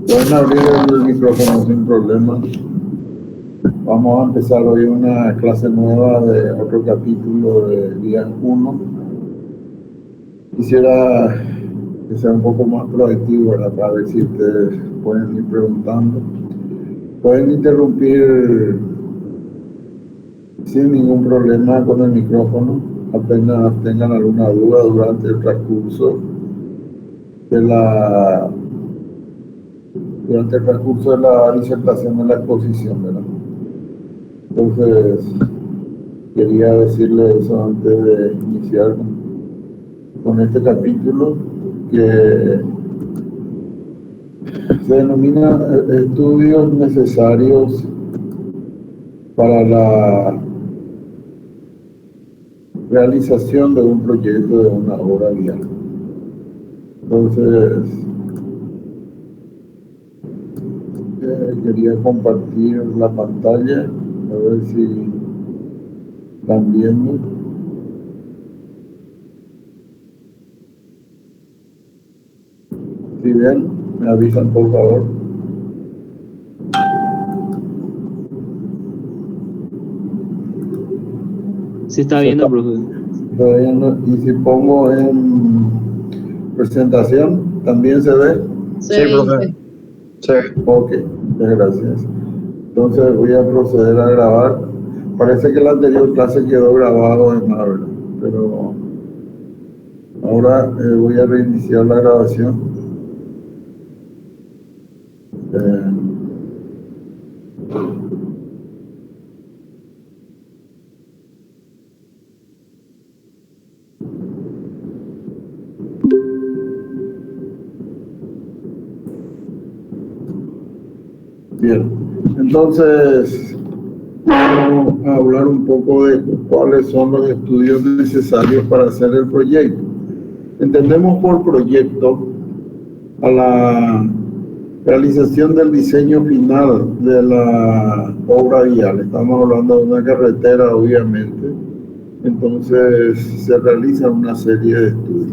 Pueden abrir el micrófono sin problema. Vamos a empezar hoy una clase nueva de otro capítulo de día 1. Quisiera que sea un poco más proactivo, ¿verdad? Para ver si ustedes pueden ir preguntando. Pueden interrumpir sin ningún problema con el micrófono, apenas tengan alguna duda durante el transcurso de la disertación de la exposición, ¿verdad? Entonces, quería decirle eso antes de iniciar con este capítulo, que se denomina estudios necesarios para la realización de un proyecto, de una obra vial. Entonces, quería compartir la pantalla, a ver si están viendo. Si ven, me avisan por favor. Se está viendo, profe. Todavía no. Y si pongo en presentación, ¿también se ve? Sí, profe. Sí. Ok, muchas gracias. Entonces voy a proceder a grabar. Parece que la anterior clase quedó grabado en Aula, pero ahora voy a reiniciar la grabación. Bien, entonces vamos a hablar un poco de cuáles son los estudios necesarios para hacer el proyecto. Entendemos por proyecto a la realización del diseño final de la obra vial. Estamos hablando de una carretera, obviamente. Entonces se realiza una serie de estudios.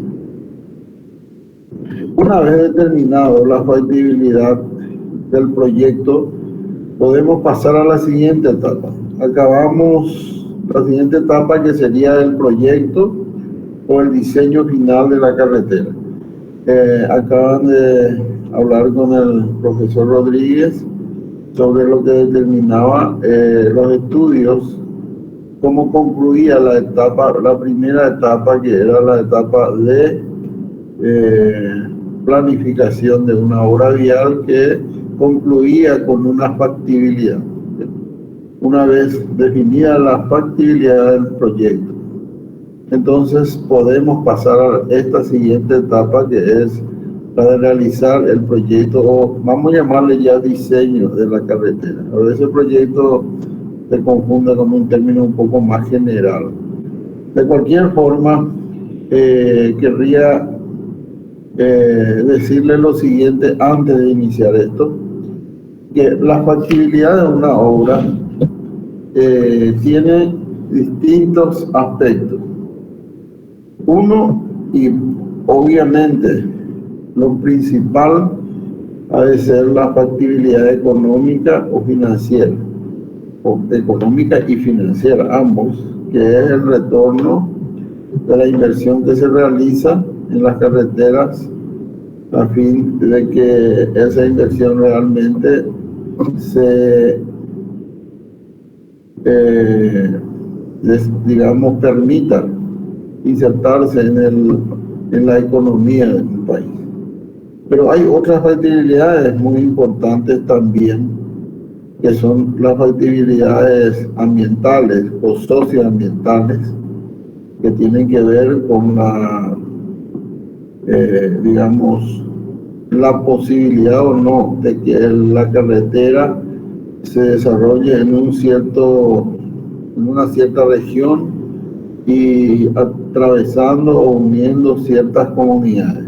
Una vez determinado la factibilidad del proyecto, podemos pasar a la siguiente etapa. Acabamos la siguiente etapa, que sería el proyecto o el diseño final de la carretera. Acaban de hablar con el profesor Rodríguez sobre lo que determinaba los estudios, cómo concluía la primera etapa, que era la etapa de planificación de una obra vial, que concluía con una factibilidad. Una vez definida la factibilidad del proyecto, entonces podemos pasar a esta siguiente etapa, que es la de realizar el proyecto, o vamos a llamarle ya diseño de la carretera. A veces el proyecto se confunde con un término un poco más general. De cualquier forma, querría decirle lo siguiente antes de iniciar esto, que la factibilidad de una obra tiene distintos aspectos. Uno, y obviamente lo principal, ha de ser la factibilidad económica o financiera, o económica y financiera, ambos, que es el retorno de la inversión que se realiza en las carreteras, a fin de que esa inversión realmente se digamos, permita insertarse en la economía de un país. Pero hay otras factibilidades muy importantes también, que son las factibilidades ambientales o socioambientales, que tienen que ver con la, digamos, la posibilidad o no de que la carretera se desarrolle en una cierta región y atravesando o uniendo ciertas comunidades.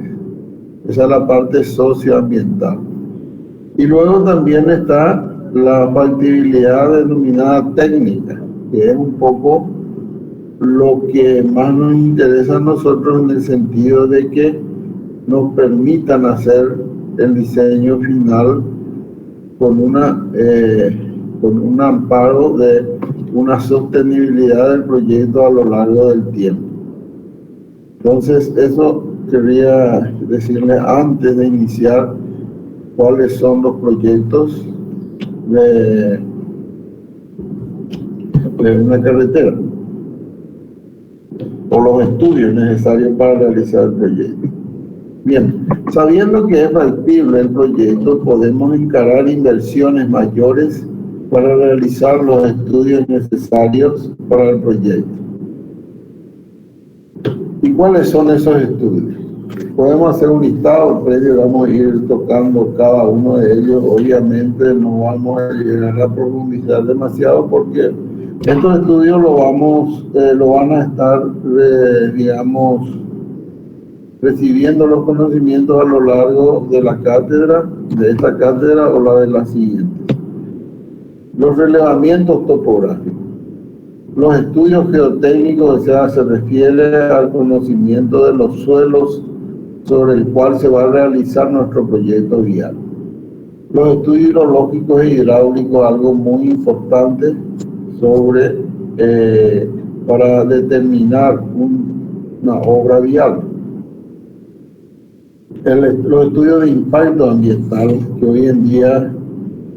Esa es la parte socioambiental. Y luego también está la factibilidad denominada técnica, que es un poco lo que más nos interesa a nosotros, en el sentido de que nos permitan hacer el diseño final con un amparo de una sostenibilidad del proyecto a lo largo del tiempo. Entonces, eso quería decirle antes de iniciar cuáles son los proyectos de una carretera o los estudios necesarios para realizar el proyecto. Bien, sabiendo que es factible el proyecto, podemos encarar inversiones mayores para realizar los estudios necesarios para el proyecto. ¿Y cuáles son esos estudios? Podemos hacer un listado previo, vamos a ir tocando cada uno de ellos. Obviamente no vamos a llegar a profundizar demasiado porque estos estudios lo van a estar, digamos, recibiendo los conocimientos a lo largo de la cátedra, de esta cátedra o la de la siguiente. Los relevamientos topográficos. Los estudios geotécnicos, o sea, se refiere al conocimiento de los suelos sobre el cual se va a realizar nuestro proyecto vial. Los estudios hidrológicos e hidráulicos, algo muy importante para determinar una obra vial. Los estudios de impacto ambiental, que hoy en día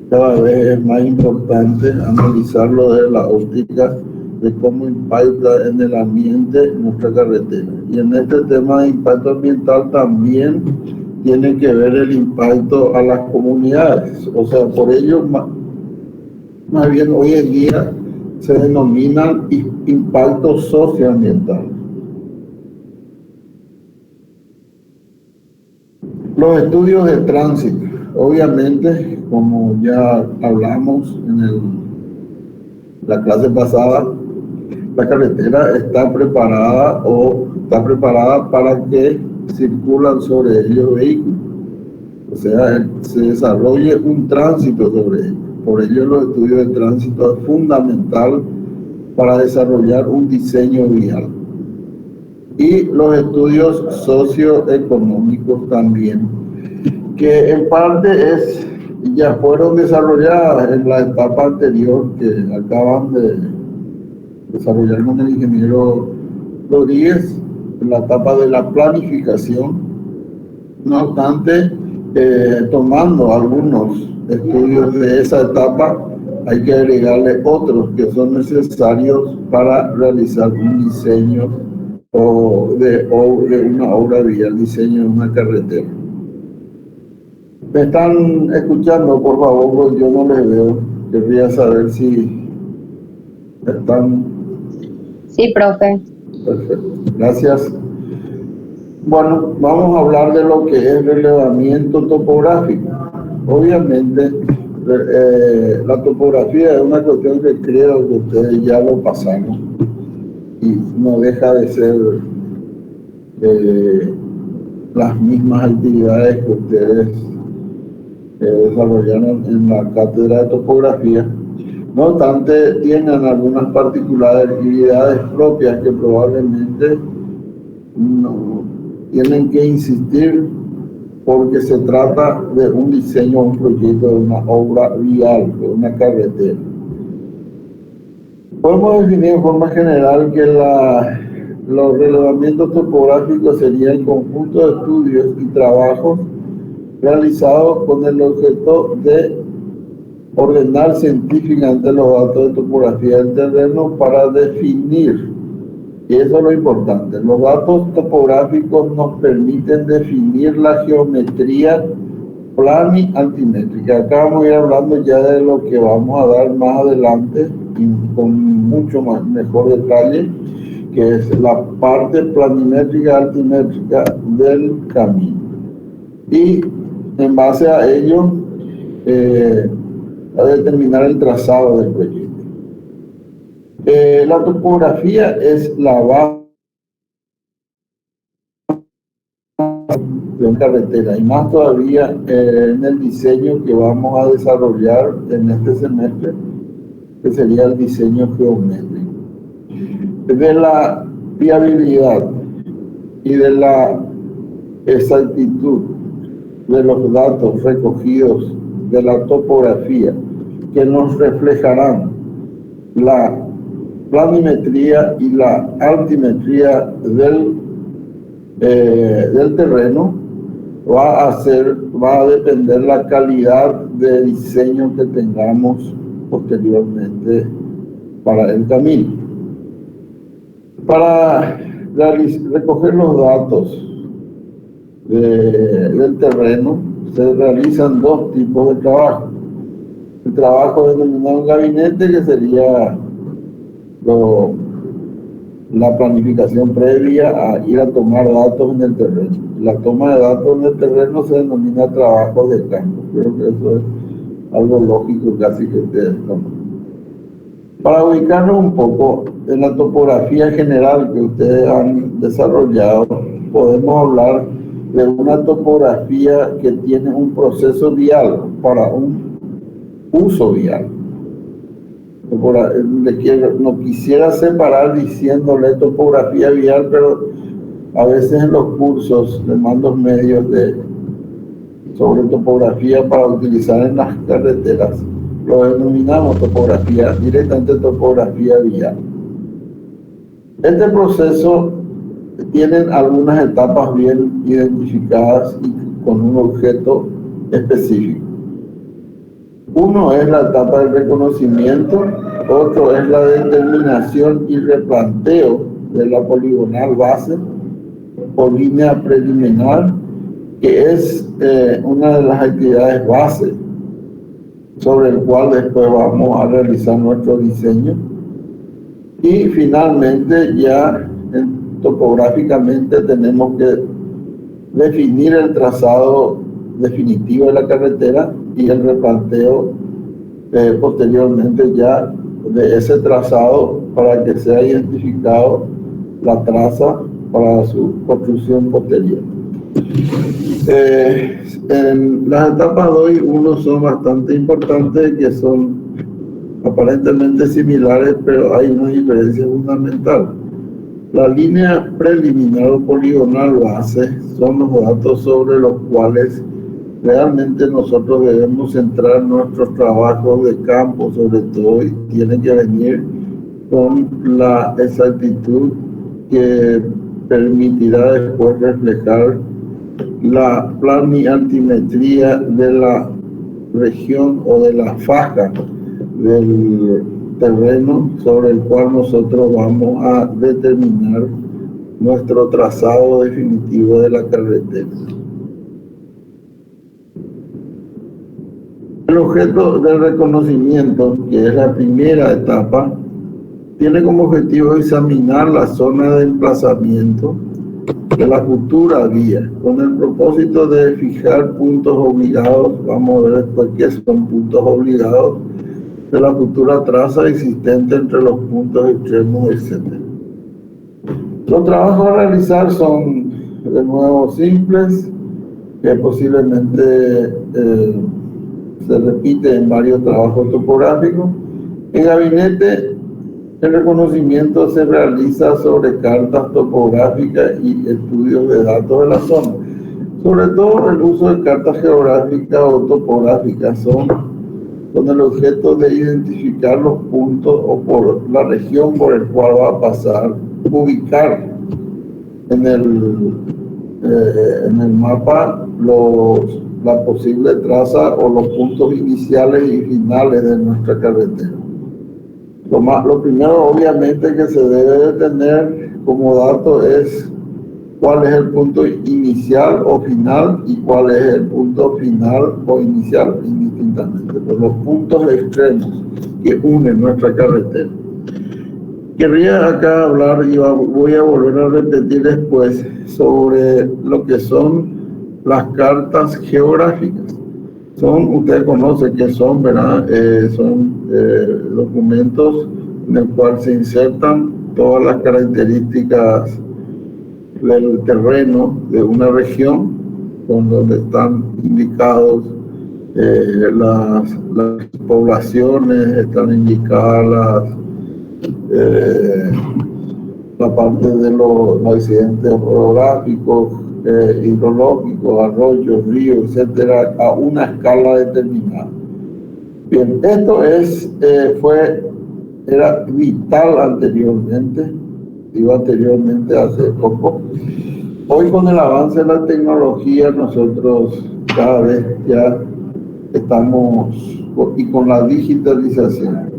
cada vez es más importante analizarlo desde la óptica de cómo impacta en el ambiente nuestra carretera. Y en este tema de impacto ambiental también tiene que ver el impacto a las comunidades. O sea, por ello, más bien hoy en día se denominan impactos socioambientales. Los estudios de tránsito. Obviamente, como ya hablamos en la clase pasada, la carretera está preparada para que circulan sobre ellos vehículos. O sea, se desarrolle un tránsito sobre ellos. Por ello, los estudios de tránsito es fundamental para desarrollar un diseño vial. Y los estudios socioeconómicos también, que en parte ya fueron desarrolladas en la etapa anterior que acaban de desarrollar con el ingeniero Rodríguez, en la etapa de la planificación. No obstante, tomando algunos estudios de esa etapa, hay que agregarle otros que son necesarios para realizar un diseño de una obra vial, diseño de una carretera. ¿Me están escuchando, por favor? Pues yo no les veo. Querría saber si están... Sí, profe. Perfecto, gracias. Bueno, vamos a hablar de lo que es relevamiento topográfico. Obviamente, la topografía es una cuestión que creo que ustedes ya lo pasaron y no deja de ser las mismas actividades que ustedes desarrollaron en la cátedra de topografía. No obstante, tienen algunas particularidades propias que probablemente no tienen que insistir porque se trata de un diseño, un proyecto de una obra vial, de una carretera. Podemos definir en forma general que los relevamientos topográficos serían el conjunto de estudios y trabajos realizados con el objeto de ordenar científicamente los datos de topografía del terreno para definir, y eso es lo importante, los datos topográficos nos permiten definir la geometría plani-altimétrica. Acá vamos a ir hablando ya de lo que vamos a dar más adelante y con mucho mejor detalle, que es la parte planimétrica altimétrica del camino. Y en base a ello, a determinar el trazado del proyecto. La topografía es la base de una carretera, y más todavía en el diseño que vamos a desarrollar en este semestre, que sería el diseño geométrico. De la viabilidad y de la exactitud de los datos recogidos de la topografía que nos reflejarán la planimetría y la altimetría del terreno, va a depender la calidad de diseño que tengamos posteriormente para el camino. Para recoger los datos del terreno, se realizan dos tipos de trabajo. El trabajo denominado gabinete, que sería la planificación previa a ir a tomar datos en el terreno. La toma de datos en el terreno se denomina trabajo de campo. Creo que eso es algo lógico casi que ustedes conocen. Para ubicarnos un poco en la topografía general que ustedes han desarrollado, podemos hablar de una topografía que tiene un proceso vial para un uso vial. No quisiera separar diciéndole topografía vial, pero a veces en los cursos de mandos medios sobre topografía para utilizar en las carreteras, lo denominamos directamente topografía vial. Este proceso tiene algunas etapas bien identificadas y con un objeto específico. Uno es la etapa del reconocimiento, otro es la determinación y replanteo de la poligonal base o línea preliminar, que es una de las actividades base sobre el cual después vamos a realizar nuestro diseño. Y finalmente ya topográficamente tenemos que definir el trazado definitivo de la carretera y el replanteo posteriormente ya de ese trazado para que sea identificado la traza para su construcción posterior. En las etapas 2 y 1 son bastante importantes, que son aparentemente similares, pero hay una diferencia fundamental. La línea preliminar o poligonal base son los datos sobre los cuales realmente nosotros debemos centrar nuestros trabajos de campo, sobre todo, y tienen que venir con la exactitud que permitirá después reflejar la planialtimetría de la región o de la faja del terreno sobre el cual nosotros vamos a determinar nuestro trazado definitivo de la carretera. El objeto del reconocimiento, que es la primera etapa, tiene como objetivo examinar la zona de emplazamiento de la futura vía, con el propósito de fijar puntos obligados. Vamos a ver después qué son puntos obligados de la futura traza existente entre los puntos extremos, etc. Los trabajos a realizar son, de nuevo, simples, que posiblemente se repite en varios trabajos topográficos. En gabinete, el reconocimiento se realiza sobre cartas topográficas y estudios de datos de la zona. Sobre todo el uso de cartas geográficas o topográficas son con el objeto de identificar los puntos o por la región por el cual va a pasar, ubicar en el mapa la posible traza o los puntos iniciales y finales de nuestra carretera. Lo primero, obviamente, que se debe de tener como dato es cuál es el punto inicial o final y cuál es el punto final o inicial, indistintamente, por los puntos extremos que unen nuestra carretera. Querría acá hablar, y voy a volver a repetir después, sobre lo que son las cartas geográficas. Ustedes conocen qué son, ¿verdad? Son documentos en el cual se insertan todas las características del terreno de una región, con donde están indicados las poblaciones, están indicadas la parte de los accidentes orográficos, hidrológicos, arroyos, ríos, etcétera, a una escala determinada. Bien, esto era vital anteriormente, digo anteriormente hace poco. Hoy con el avance de la tecnología nosotros cada vez ya estamos, y con la digitalización,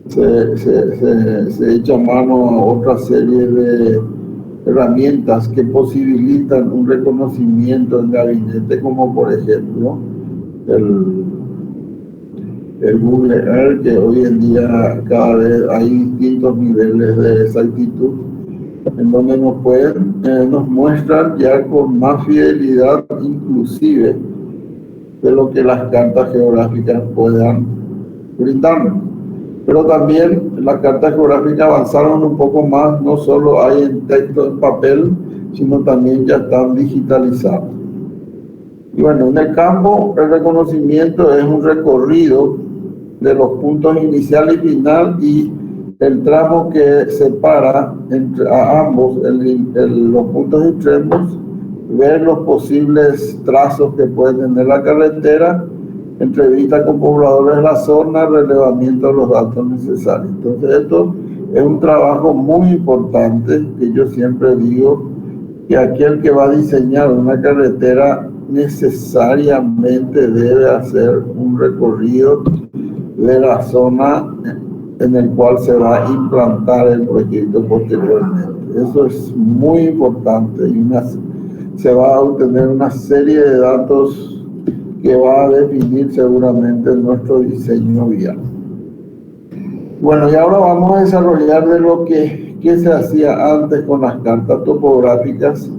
se echa mano a otra serie de herramientas que posibilitan un reconocimiento en gabinete, como por ejemplo el Google Earth, que hoy en día cada vez hay distintos niveles de exactitud, en donde nos muestran ya con más fidelidad inclusive de lo que las cartas geográficas puedan brindarnos. Pero también las cartas geográficas avanzaron un poco más, no solo hay en texto, en papel, sino también ya están digitalizados. Y bueno, en el campo el reconocimiento es un recorrido de los puntos inicial y final y el tramo que separa a ambos, los puntos extremos, ver los posibles trazos que puede tener la carretera, entrevista con pobladores de la zona, relevamiento de los datos necesarios. Entonces esto es un trabajo muy importante que yo siempre digo que aquel que va a diseñar una carretera necesariamente debe hacer un recorrido de la zona en el cual se va a implantar el proyecto posteriormente. Eso es muy importante y se va a obtener una serie de datos que va a definir seguramente nuestro diseño vial. Bueno, y ahora vamos a desarrollar de lo que se hacía antes con las cartas topográficas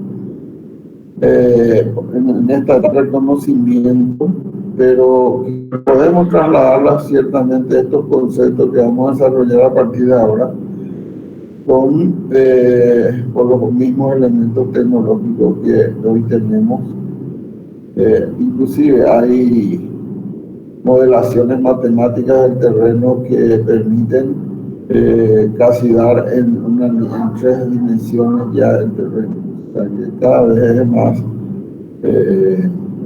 en este reconocimiento, pero podemos trasladarlas ciertamente estos conceptos que vamos a desarrollar a partir de ahora por los mismos elementos tecnológicos que hoy tenemos. Inclusive hay modelaciones matemáticas del terreno que permiten casi dar en 3 dimensiones ya el terreno. O sea que cada vez es más,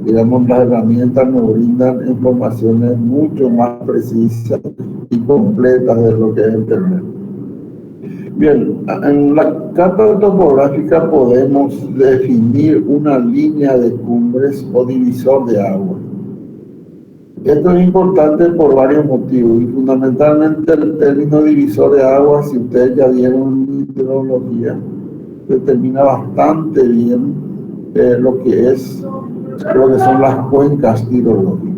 digamos, las herramientas nos brindan informaciones mucho más precisas y completas de lo que es el terreno. Bien, en la carta topográfica podemos definir una línea de cumbres o divisor de agua. Esto es importante por varios motivos y fundamentalmente el término divisor de agua, si ustedes ya vieron hidrología, determina bastante bien lo que son las cuencas hidrológicas.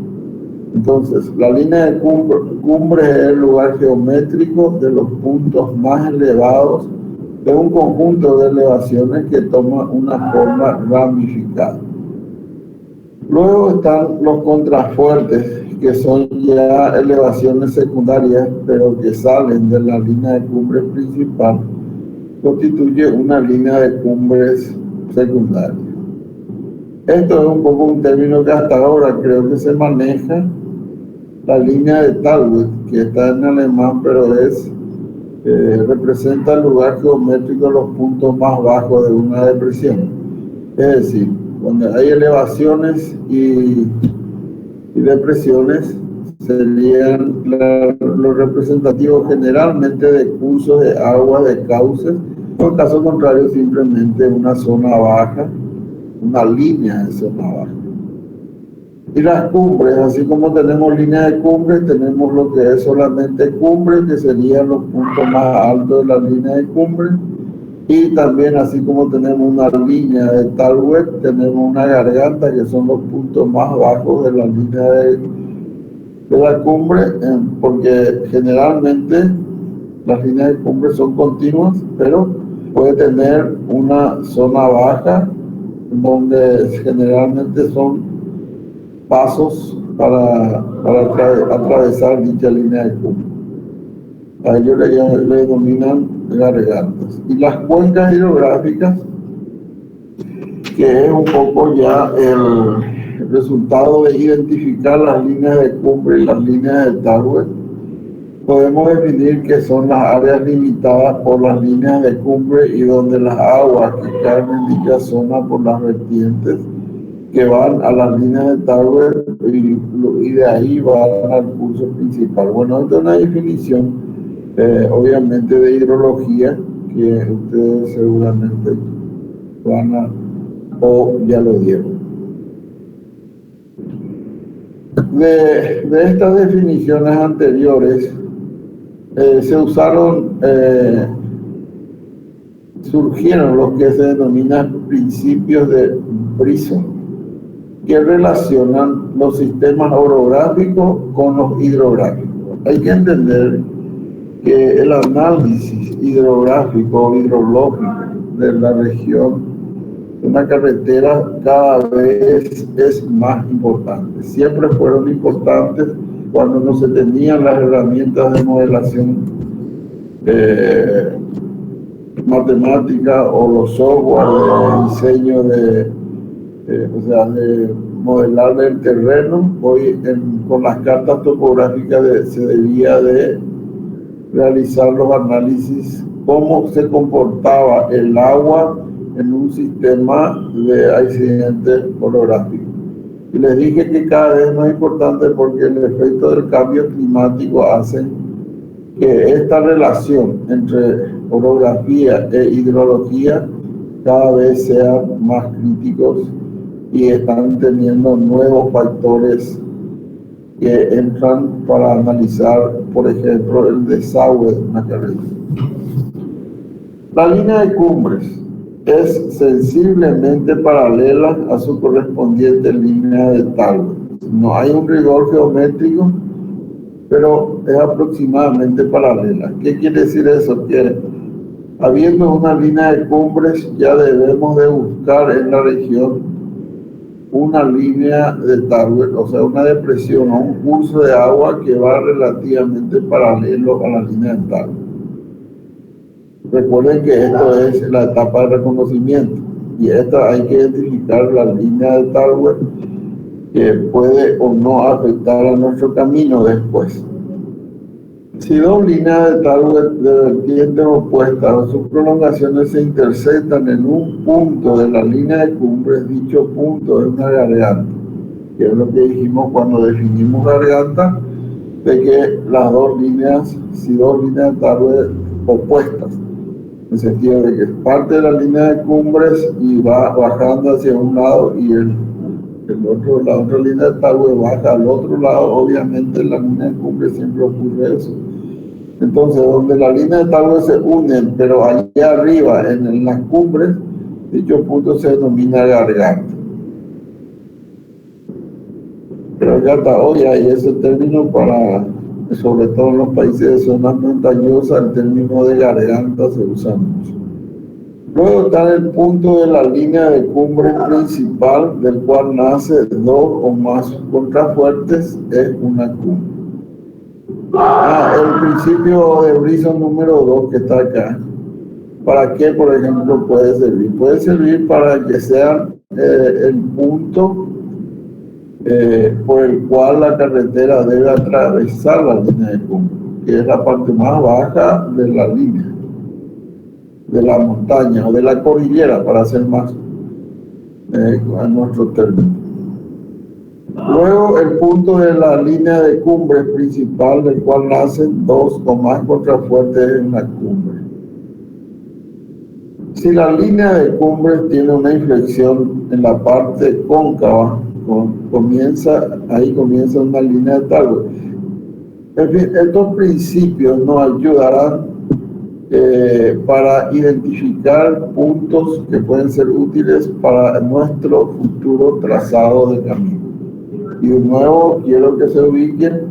Entonces, la línea de cumbre es el lugar geométrico de los puntos más elevados de un conjunto de elevaciones que toma una forma ramificada. Luego están los contrafuertes, que son ya elevaciones secundarias, pero que salen de la línea de cumbre principal, constituye una línea de cumbres secundarias. Esto es un poco un término que hasta ahora creo que se maneja, la línea de Tallwitz, que está en alemán, pero representa el lugar geométrico de los puntos más bajos de una depresión. Es decir, cuando hay elevaciones y depresiones, serían los representativos generalmente de cursos de agua, de cauces, o en caso contrario simplemente una zona baja, una línea de zona baja. Y las cumbres, así como tenemos línea de cumbres, tenemos lo que es solamente cumbres, que serían los puntos más altos de la línea de cumbre, y también así como tenemos una línea de Tallwitz, tenemos una garganta, que son los puntos más bajos de la línea de la cumbre, porque generalmente las líneas de cumbre son continuas, pero puede tener una zona baja, donde generalmente son pasos para atravesar dicha línea de cumbre. A ellos le denominan gargantas. Y las cuencas hidrográficas, que es un poco ya el resultado de identificar las líneas de cumbre y las líneas de Tallwitz, podemos definir que son las áreas limitadas por las líneas de cumbre y donde las aguas que caen en dicha zona por las vertientes que van a las líneas de Tauber y de ahí van al curso principal. Bueno, esta es una definición obviamente de hidrología que ustedes seguramente van a o ya lo dieron. De estas definiciones anteriores se usaron, surgieron los que se denominan principios de Brisson, que relacionan los sistemas orográficos con los hidrográficos. Hay que entender que el análisis hidrográfico o hidrológico de la región de una carretera cada vez es más importante. Siempre fueron importantes cuando no se tenían las herramientas de modelación matemática o los software de diseño de modelar el terreno. Hoy con las cartas topográficas se debía de realizar los análisis cómo se comportaba el agua en un sistema de accidente orográfico. Y les dije que cada vez es más importante porque el efecto del cambio climático hace que esta relación entre orografía e hidrología cada vez sean más críticos y están teniendo nuevos factores que entran para analizar, por ejemplo, el desagüe de una carretera. La línea de cumbres es sensiblemente paralela a su correspondiente línea de Tauber. No hay un rigor geométrico, pero es aproximadamente paralela. ¿Qué quiere decir eso? Que habiendo una línea de cumbres ya debemos de buscar en la región una línea de Tauber, o sea, una depresión o un curso de agua que va relativamente paralelo a la línea de Tauber. Recuerden que esto es la etapa de reconocimiento y esta hay que identificar la línea de Tauber que puede o no afectar a nuestro camino después. Si dos líneas de Tauber de vertientes opuestas o sus prolongaciones se intersectan en un punto de la línea de cumbres, dicho punto es una garganta, que es lo que dijimos cuando definimos garganta, de que las dos líneas, si dos líneas de Tauber opuestas, en el sentido de que parte de la línea de cumbres y va bajando hacia un lado y la otra línea de Tauber baja al otro lado, obviamente en la línea de cumbres siempre ocurre eso. Entonces, donde la línea de Tauber se unen, pero allá arriba, en las cumbres, dicho punto se denomina garganta. Garganta, hoy hay ese término para, sobre todo en los países de zonas montañosas, el término de garganta se usa mucho. Luego está el punto de la línea de cumbre principal, del cual nace dos o más contrafuertes, es una cumbre. El principio de Brisson número 2 que está acá. ¿Para qué, por ejemplo, puede servir? Puede servir para que sea el punto por el cual la carretera debe atravesar la línea de cumbre, que es la parte más baja de la línea, de la montaña o de la cordillera, para hacer más a nuestro término. Luego, el punto de la línea de cumbre principal, del cual nacen dos o más contrafuertes en la cumbre. Si la línea de cumbre tiene una inflexión en la parte cóncava, ahí comienza una línea de Tauber. En fin, estos principios nos ayudarán para identificar puntos que pueden ser útiles para nuestro futuro trazado de camino. Y de nuevo quiero que se ubiquen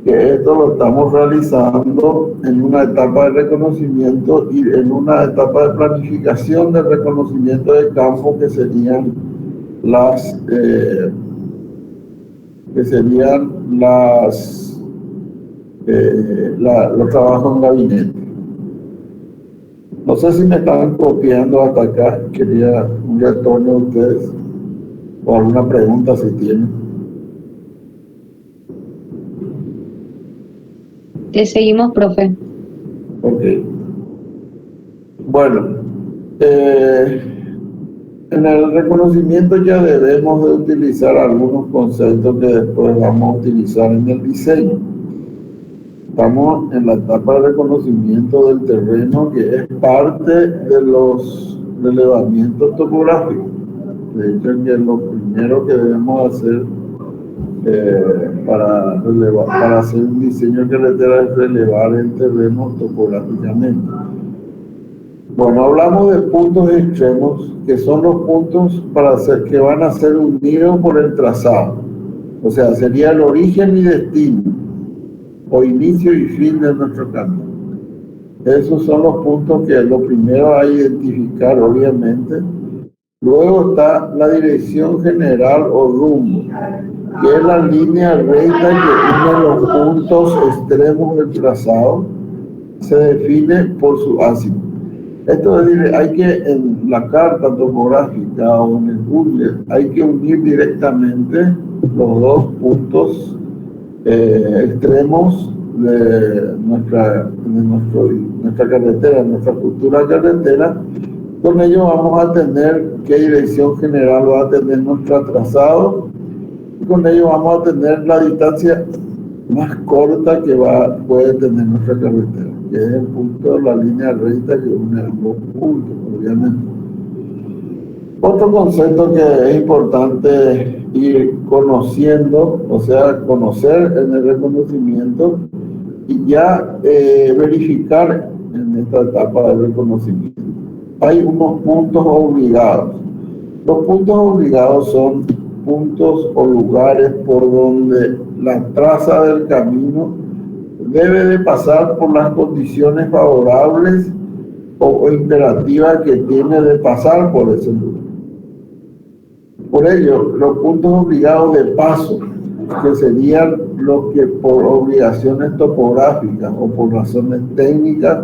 que esto lo estamos realizando en una etapa de reconocimiento y en una etapa de planificación de reconocimiento de campo, que serían los trabajos en gabinete. No sé si me estaban copiando hasta acá. Quería un retorno de ustedes o alguna pregunta si tienen. Te seguimos, profe. Ok. Bueno, en el reconocimiento ya debemos de utilizar algunos conceptos que después vamos a utilizar en el diseño. Estamos en la etapa de reconocimiento del terreno, que es parte de los relevamientos topográficos. De hecho, que lo primero que debemos hacer para hacer un diseño de carretera es relevar el terreno topográficamente. Bueno, hablamos de puntos extremos, que son los puntos que van a ser unidos por el trazado. O sea, sería el origen y destino, o inicio y fin de nuestro camino. Esos son los puntos que lo primero a identificar, obviamente. Luego está la dirección general o rumbo, que es la línea recta que une los puntos extremos del trazado. Se define por su ácido. Esto es decir, hay que en la carta topográfica o en el Google, hay que unir directamente los dos puntos extremos de nuestra carretera, nuestra futura carretera. Con ello vamos a tener qué dirección general va a tener nuestro trazado, y con ello vamos a tener la distancia más corta que puede tener nuestra carretera, que es el punto de la línea recta que une ambos puntos, obviamente. Otro concepto que es importante ir conociendo, o sea, conocer en el reconocimiento y ya verificar en esta etapa del reconocimiento. Hay unos puntos obligados. Los puntos obligados son puntos o lugares por donde la traza del camino debe de pasar por las condiciones favorables o imperativas que tiene de pasar por ese lugar. Por ello, los puntos obligados de paso, que serían los que por obligaciones topográficas o por razones técnicas,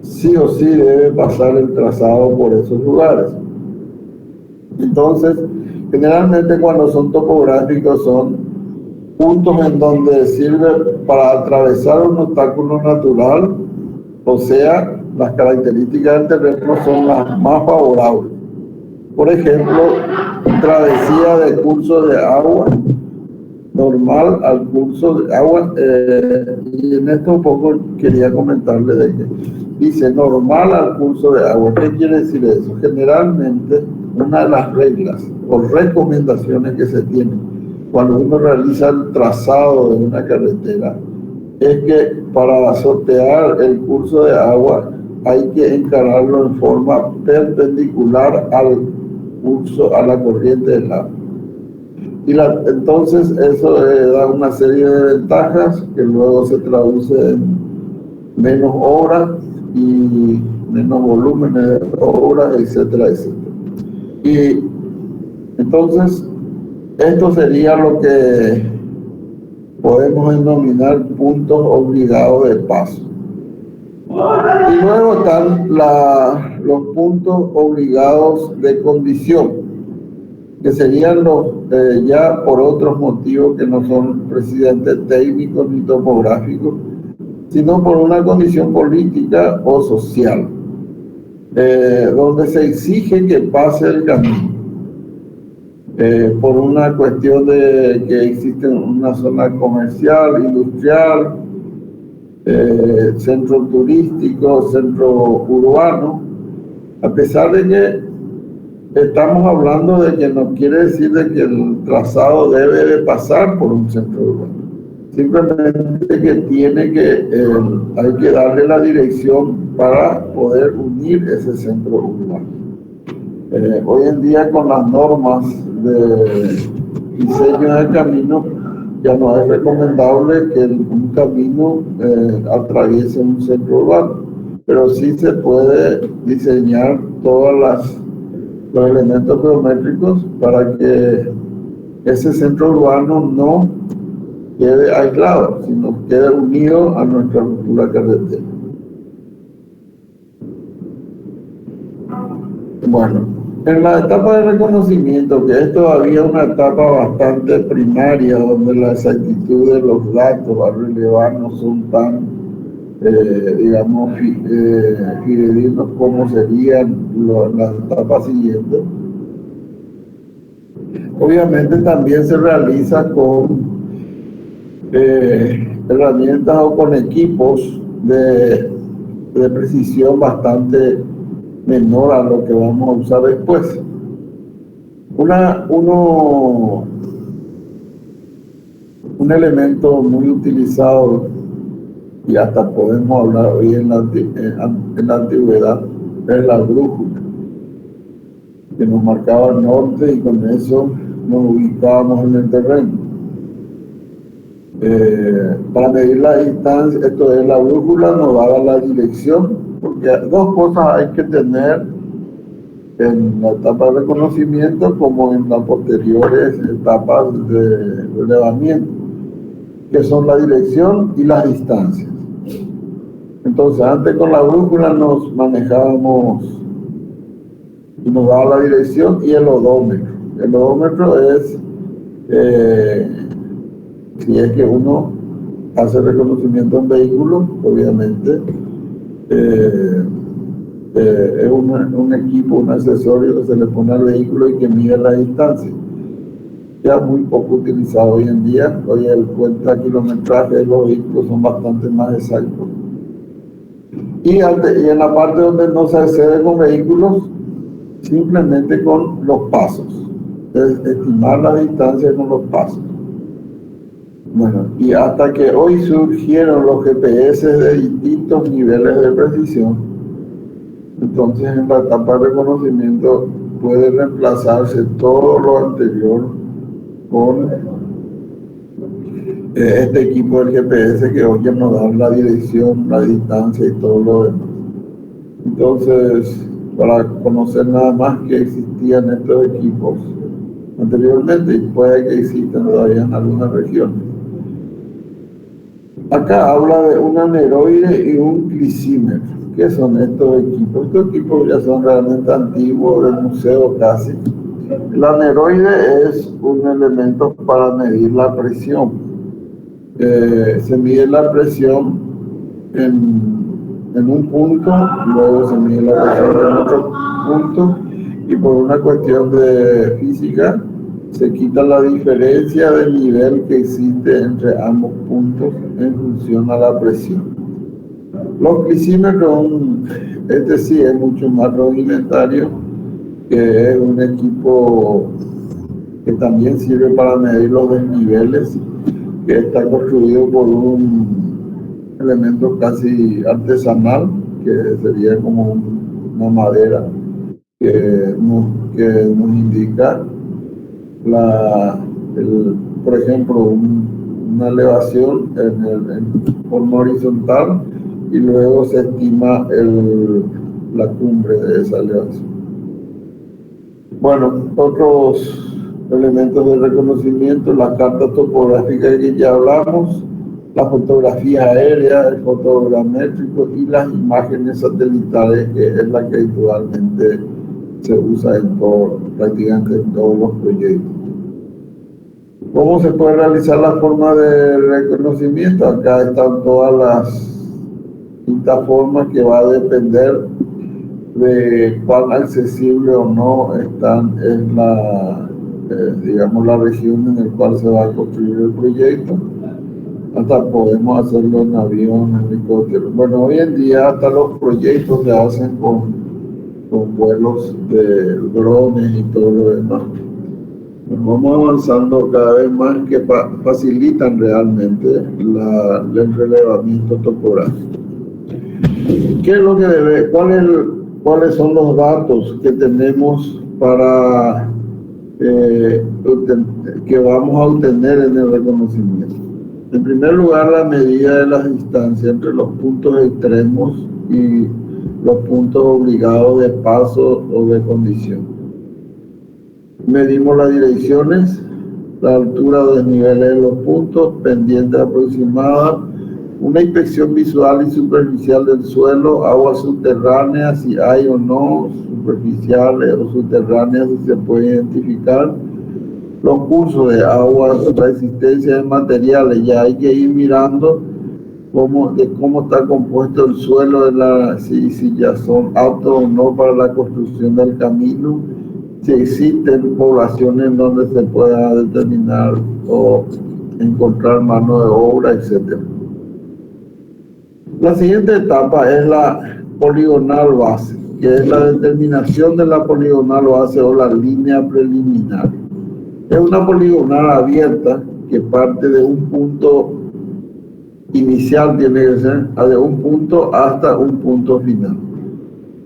sí o sí debe pasar el trazado por esos lugares. Entonces, generalmente cuando son topográficos son puntos en donde sirve para atravesar un obstáculo natural, o sea, las características del terreno son las más favorables. Por ejemplo, travesía de curso de agua normal al curso de agua, y en esto un poco quería comentarle de que dice normal al curso de agua. ¿Qué quiere decir eso? Generalmente una de las reglas o recomendaciones que se tienen cuando uno realiza el trazado de una carretera es que para sortear el curso de agua hay que encararlo en forma perpendicular al curso, a la corriente del agua. Entonces eso da una serie de ventajas que luego se traduce en menos horas y menos volúmenes de obras, etcétera, etcétera. Y entonces esto sería lo que podemos denominar puntos obligados de paso. Y luego están los puntos obligados de condición, que serían los ya por otros motivos que no son precisamente técnicos ni topográficos, sino por una condición política o social, donde se exige que pase el camino, por una cuestión de que existe una zona comercial, industrial, centro turístico, centro urbano, a pesar de que estamos hablando de que no quiere decir de que el trazado debe de pasar por un centro urbano. Simplemente que hay que darle la dirección para poder unir ese centro urbano. Hoy en día con las normas de diseño de camino ya no es recomendable que un camino atraviese un centro urbano, pero sí se puede diseñar todos los elementos geométricos para que ese centro urbano no quede aislado, sino quede unido a nuestra futura carretera. Bueno, En la etapa de reconocimiento, que es todavía una etapa bastante primaria, donde la exactitud de los datos a relevar no son tan, digamos, fidedignos como serían las etapas siguientes. Obviamente también se realiza con herramientas o con equipos de precisión bastante menor a lo que vamos a usar después. Un elemento muy utilizado, y hasta podemos hablar hoy en la antigüedad, es la brújula, que nos marcaba el norte y con eso nos ubicábamos en el terreno. Para medir la distancia, esto es, la brújula nos daba la dirección, porque dos cosas hay que tener en la etapa de reconocimiento como en las posteriores etapas de relevamiento, que son la dirección y las distancias. Entonces, antes con la brújula nos manejábamos y nos daba la dirección y el odómetro. El odómetro es, si es que uno hace reconocimiento en vehículos, obviamente, es un equipo, un accesorio que se le pone al vehículo y que mide la distancia. Ya muy poco utilizado hoy en día. Hoy el cuenta kilometraje de los vehículos son bastante más exactos. Y en la parte donde no se accede con vehículos, simplemente con los pasos. Es estimar la distancia con los pasos. Bueno, y hasta que hoy surgieron los GPS de distintos niveles de precisión, entonces en la etapa de reconocimiento puede reemplazarse todo lo anterior con este equipo del GPS que hoy ya nos da la dirección, la distancia y todo lo demás. Entonces, para conocer nada más que existían estos equipos anteriormente, y puede que existan todavía en algunas regiones. Acá habla de un aneroide y un clisímetro. ¿Qué son estos equipos? Estos equipos ya son realmente antiguos, del museo casi. El aneroide es un elemento para medir la presión. Se mide la presión en un punto, luego se mide la presión en otro punto, y por una cuestión de física se quita la diferencia del nivel que existe entre ambos puntos en función a la presión. Los clisímetros, este sí es mucho más rudimentario, que es un equipo que también sirve para medir los desniveles, que está construido por un elemento casi artesanal, que sería como una madera que nos indica por ejemplo, una elevación en forma horizontal, y luego se estima la cumbre de esa elevación. Bueno, otros elementos de reconocimiento: la carta topográfica que ya hablamos, la fotografía aérea, el fotogramétrico y las imágenes satelitales, que es la que actualmente se usa prácticamente en todos los proyectos. ¿Cómo se puede realizar la forma de reconocimiento? Acá están todas las distintas formas, que va a depender de cuán accesible o no están en digamos, la región en la cual se va a construir el proyecto. Hasta podemos hacerlo en avión, en helicóptero. Bueno, hoy en día hasta los proyectos se hacen con vuelos de drones y todo lo demás. Vamos avanzando cada vez más, que facilitan realmente el relevamiento topográfico. ¿Qué es lo que cuáles son los datos que tenemos para que vamos a obtener en el reconocimiento? En primer lugar, la medida de las distancias entre los puntos extremos y los puntos obligados de paso o de condición. Medimos las direcciones, la altura o desniveles de los puntos, pendiente aproximada, una inspección visual y superficial del suelo, aguas subterráneas, si hay o no, superficiales o subterráneas, si se puede identificar. Los cursos de aguas, resistencia de materiales, ya hay que ir mirando cómo está compuesto el suelo, si ya son aptos o no para la construcción del camino, si existen poblaciones en donde se pueda determinar o encontrar mano de obra, etc. La siguiente etapa es la poligonal base, que es la determinación de la poligonal base o la línea preliminar. Es una poligonal abierta que parte de un punto inicial, tiene que ser de un punto hasta un punto final.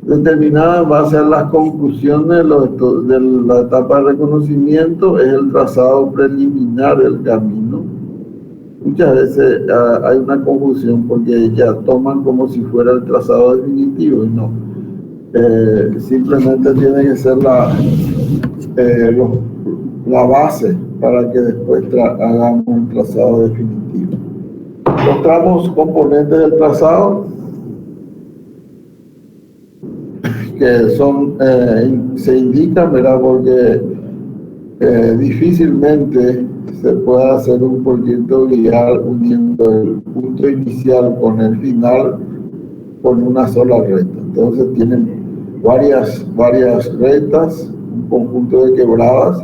Determinada en base a las conclusiones de la etapa de reconocimiento, es el trazado preliminar del camino. Muchas veces hay una confusión porque ya toman como si fuera el trazado definitivo y no. Simplemente tiene que ser la base para que después hagamos un trazado definitivo. Los tramos componentes del trazado, que son, se indican, ¿verdad? Porque difícilmente se puede hacer un proyecto vial uniendo el punto inicial con el final con una sola recta. Entonces tienen varias rectas, un conjunto de quebradas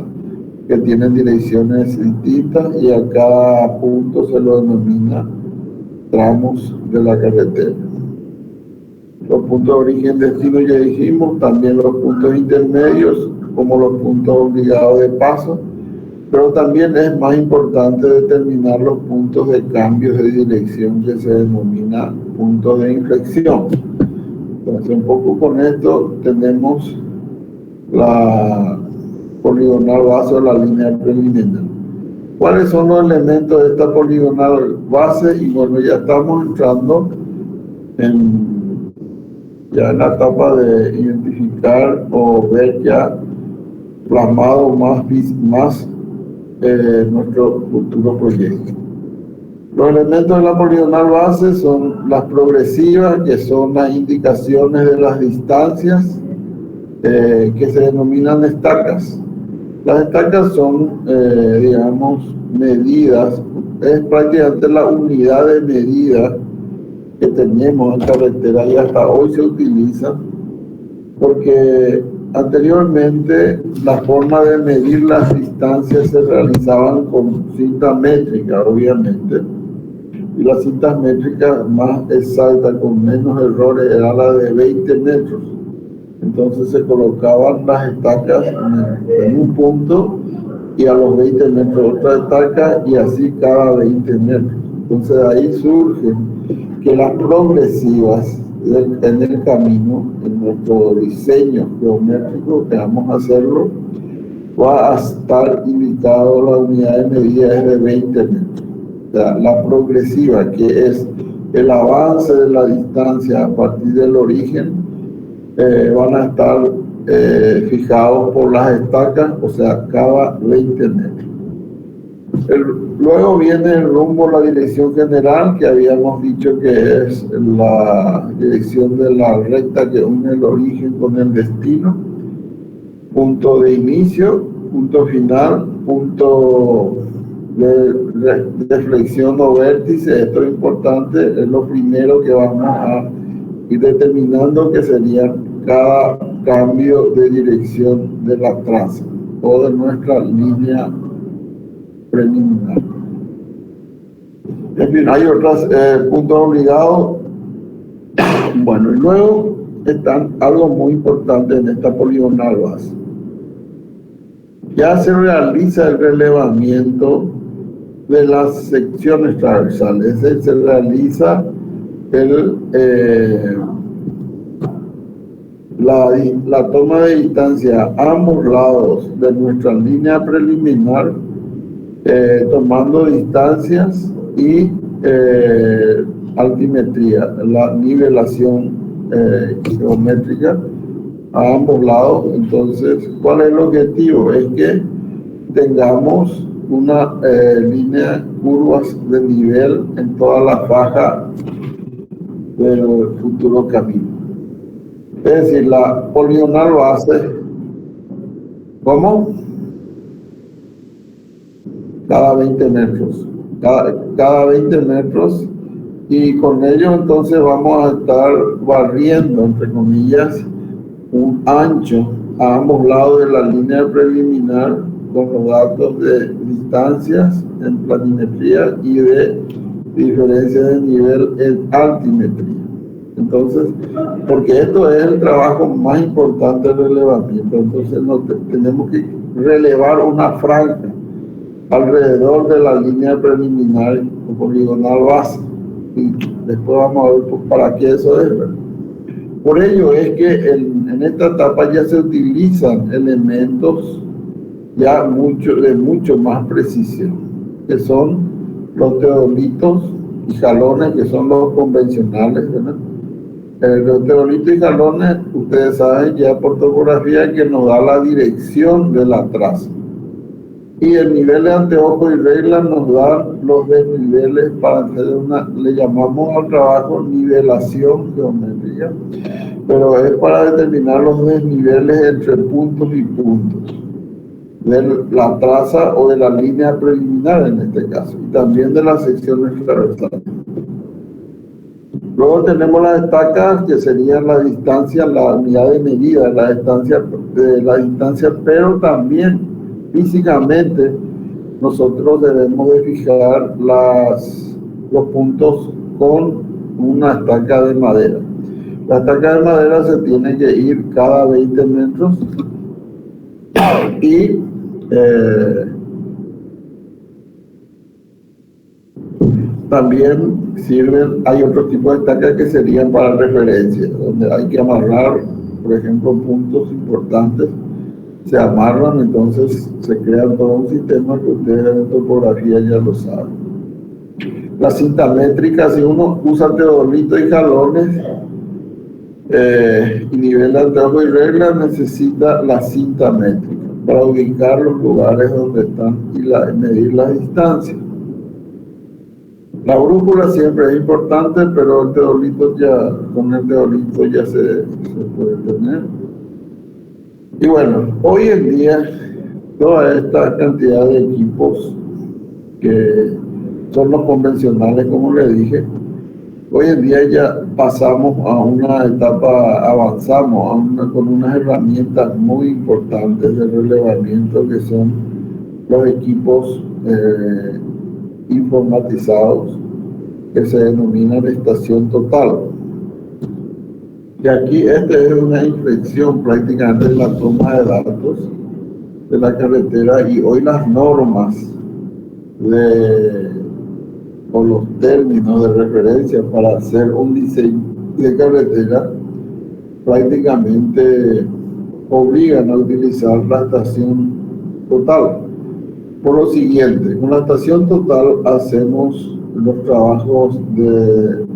que tienen direcciones distintas y a cada punto se lo denomina tramos de la carretera. Los puntos de origen destino ya dijimos, también los puntos intermedios como los puntos obligados de paso, pero también es más importante determinar los puntos de cambios de dirección que se denomina puntos de inflexión. Entonces un poco con esto tenemos la poligonal base o la línea preliminar. ¿Cuáles son los elementos de esta poligonal base? Y bueno, ya estamos entrando ya en la etapa de identificar o ver ya plasmado más nuestro futuro proyecto. Los elementos de la poligonal base son las progresivas, que son las indicaciones de las distancias que se denominan estacas. Las estacas son, digamos, medidas, es prácticamente la unidad de medida que tenemos en carretera y hasta hoy se utiliza, porque anteriormente la forma de medir las distancias se realizaban con cinta métrica, obviamente, y la cinta métrica más exacta, con menos errores, era la de 20 metros. Entonces se colocaban las estacas en un punto y a los 20 metros otra estaca y así cada 20 metros. Entonces ahí surge que las progresivas en el camino, en nuestro diseño geométrico que vamos a hacerlo, va a estar indicado la unidad de medida es de 20 metros. O sea, la progresiva, que es el avance de la distancia a partir del origen, van a estar fijados por las estacas, o sea, cada 20 metros. Luego viene el rumbo, la dirección general, que habíamos dicho que es la dirección de la recta que une el origen con el destino. Punto de inicio, punto final, punto de flexión o vértice. Esto es importante, es lo primero que vamos a ir determinando, que sería cada cambio de dirección de la traza o de nuestra línea preliminar. En fin, hay otros puntos obligados. Bueno, y luego están algo muy importante en esta poligonal base. Ya se realiza el relevamiento de las secciones transversales, es decir, se realiza la toma de distancia a ambos lados de nuestra línea preliminar, tomando distancias y altimetría, la nivelación geométrica a ambos lados. Entonces, ¿cuál es el objetivo? Es que tengamos una línea curvas de nivel en toda la faja del futuro camino. Es decir, la poligonal base, ¿cómo? Cada 20 metros. Cada 20 metros, y con ello entonces vamos a estar barriendo, entre comillas, un ancho a ambos lados de la línea preliminar con los datos de distancias en planimetría y de diferencia de nivel en altimetría. Entonces, porque esto es el trabajo más importante del relevamiento, entonces tenemos que relevar una franja alrededor de la línea preliminar o poligonal base, y después vamos a ver para qué eso es, ¿verdad? Por ello es que en esta etapa ya se utilizan elementos ya de mucho más precisión, que son los teodolitos y jalones, que son los convencionales, ¿verdad? Los teodolitos y jalones, ustedes saben ya por topografía que nos da la dirección de la traza. Y el nivel de anteojo y regla nos da los desniveles para hacer le llamamos al trabajo nivelación geométrica, pero es para determinar los desniveles entre puntos y puntos de la traza o de la línea preliminar en este caso, y también de las secciones transversales. Luego tenemos las estacas, que serían la distancia, la unidad de medida, la distancia, pero también físicamente nosotros debemos de fijar los puntos con una estaca de madera. La estaca de madera se tiene que ir cada 20 metros y también hay otro tipo de estacas que serían para referencia, donde hay que amarrar, por ejemplo, puntos importantes, se amarran, entonces se crea todo un sistema que ustedes en topografía ya lo saben. La cinta métrica, si uno usa teodolito y jalones, y nivel de anteojo y regla, necesita la cinta métrica para ubicar los lugares donde están y medir la distancia. La brújula siempre es importante, pero con el teodolito ya se puede tener. Y bueno, hoy en día, toda esta cantidad de equipos que son los convencionales, como le dije, hoy en día ya pasamos a una etapa, avanzamos con unas herramientas muy importantes de relevamiento, que son los equipos informatizados, que se denominan estación total. Y aquí esta es una inflexión prácticamente en la toma de datos de la carretera, y hoy las normas o los términos de referencia para hacer un diseño de carretera prácticamente obligan a utilizar la estación total. Por lo siguiente, con la estación total hacemos los trabajos del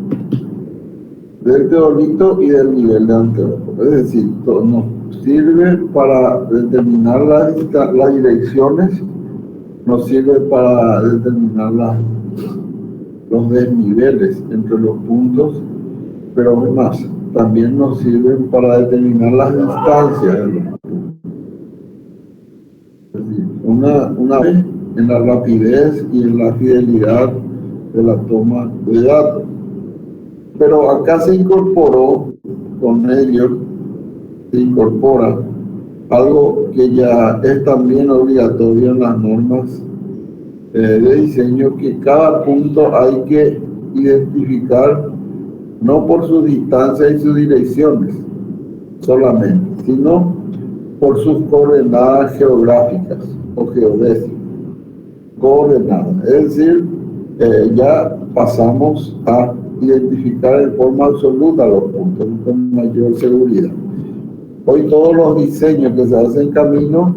teodolito y del nivel de anteojo. Es decir, nos sirve para determinar las direcciones, nos sirve para determinar los desniveles entre los puntos, pero además también nos sirven para determinar las distancias de los puntos. Es decir, una vez en la rapidez y en la fidelidad de la toma de datos. Pero acá se incorporó, con ello, se incorpora algo que ya es también obligatorio en las normas de diseño, que cada punto hay que identificar no por su distancia y sus direcciones solamente, sino por sus coordenadas geográficas o geodésicas. Coordenadas, es decir, ya pasamos a identificar en forma absoluta los puntos con mayor seguridad. Hoy todos los diseños que se hacen en camino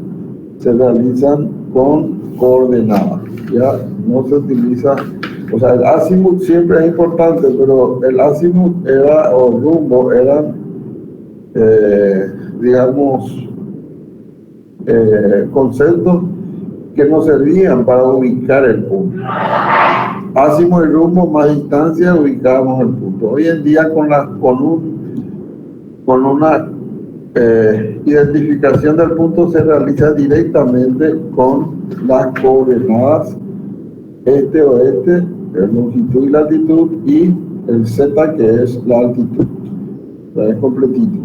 se realizan con coordenadas, ya no se utiliza, o sea, el azimut siempre es importante, pero el azimut o rumbo eran, digamos, conceptos que nos servían para ubicar el punto. Hacíamos el rumbo, más distancia, ubicábamos el punto. Hoy en día con una identificación del punto se realiza directamente con las coordenadas este-oeste, longitud y latitud, y el Z, que es la altitud. Es completito.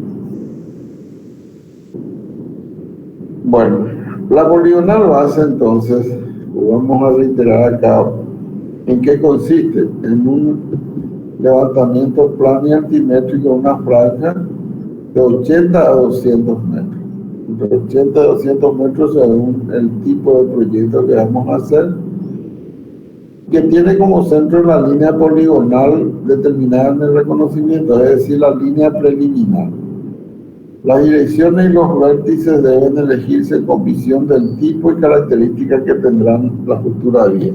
Bueno, la poligonal base, entonces, vamos a reiterar acá en qué consiste. En un levantamiento plano y altimétrico, una franja de 80 a 200 metros. Entre 80 a 200 metros según el tipo de proyecto que vamos a hacer, que tiene como centro la línea poligonal determinada en el reconocimiento, es decir, la línea preliminar. Las direcciones y los vértices deben elegirse con visión del tipo y características que tendrán la futura vía.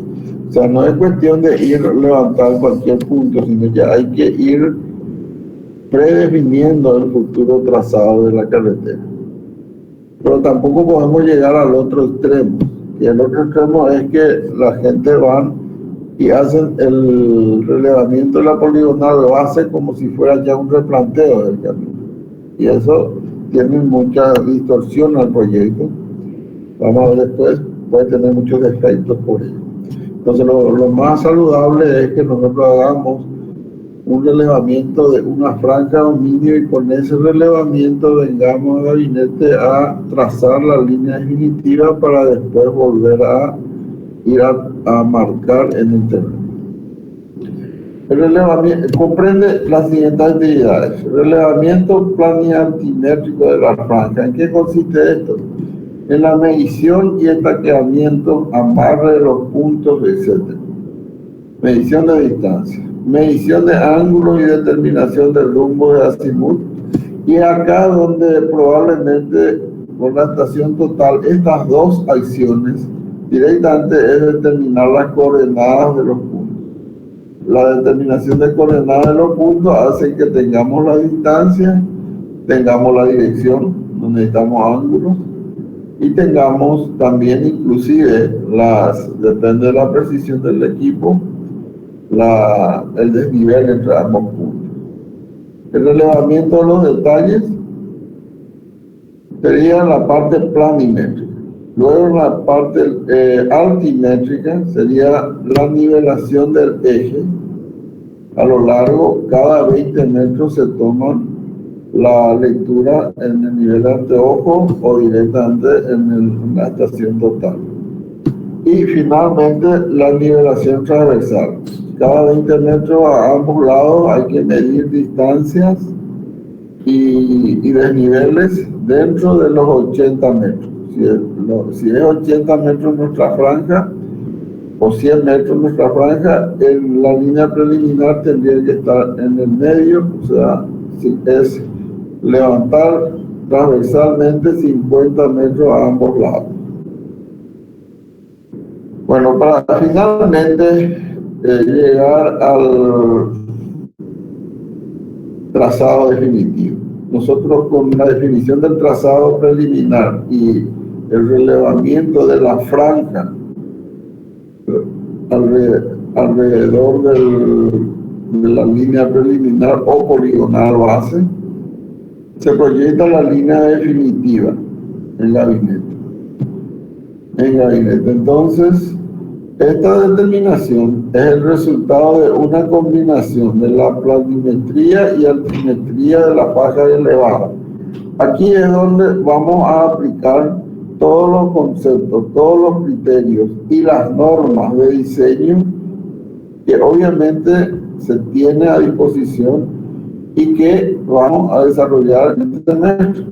O sea, no es cuestión de ir a levantar cualquier punto, sino que hay que ir predefiniendo el futuro trazado de la carretera. Pero tampoco podemos llegar al otro extremo. Y el otro extremo es que la gente va y hacen el relevamiento de la poligonal base como si fuera ya un replanteo del camino. Y eso tiene mucha distorsión al proyecto. Vamos a ver después, puede tener muchos defectos por ello. Entonces lo más saludable es que nosotros hagamos un relevamiento de una franja dominio y con ese relevamiento vengamos al gabinete a trazar la línea definitiva para después volver a ir a marcar en el terreno. El relevamiento comprende las siguientes actividades. Relevamiento plano y altimétrico de la franja. ¿En qué consiste esto? En la medición y estaqueamiento, amarre de los puntos, etc. Medición de distancia. Medición de ángulos y determinación del rumbo de azimut. Y acá donde probablemente con la estación total, estas dos acciones directamente es determinar las coordenadas de los puntos. La determinación de coordenadas de los puntos hace que tengamos la distancia, tengamos la dirección, no necesitamos ángulos, y tengamos también inclusive depende de la precisión del equipo, el desnivel entre ambos puntos. El relevamiento de los detalles sería la parte planimétrica. Luego la parte altimétrica sería la nivelación del eje. A lo largo, cada 20 metros se toma la lectura en el nivel de anteojo o directamente en la estación total. Y finalmente la nivelación transversal. Cada 20 metros a ambos lados hay que medir distancias y desniveles dentro de los 80 metros. Si es 80 metros nuestra franja o 100 metros nuestra franja, en la línea preliminar tendría que estar en el medio, o sea, si es levantar transversalmente 50 metros a ambos lados. Bueno, para finalmente llegar al trazado definitivo. Nosotros con la definición del trazado preliminar y el relevamiento de la franja alrededor de la línea preliminar o poligonal base, se proyecta la línea definitiva en gabinete. Entonces, esta determinación es el resultado de una combinación de la planimetría y altimetría de la faja elevada. Aquí es donde vamos a aplicar todos los conceptos, todos los criterios y las normas de diseño que obviamente se tiene a disposición y que vamos a desarrollar en este semestre.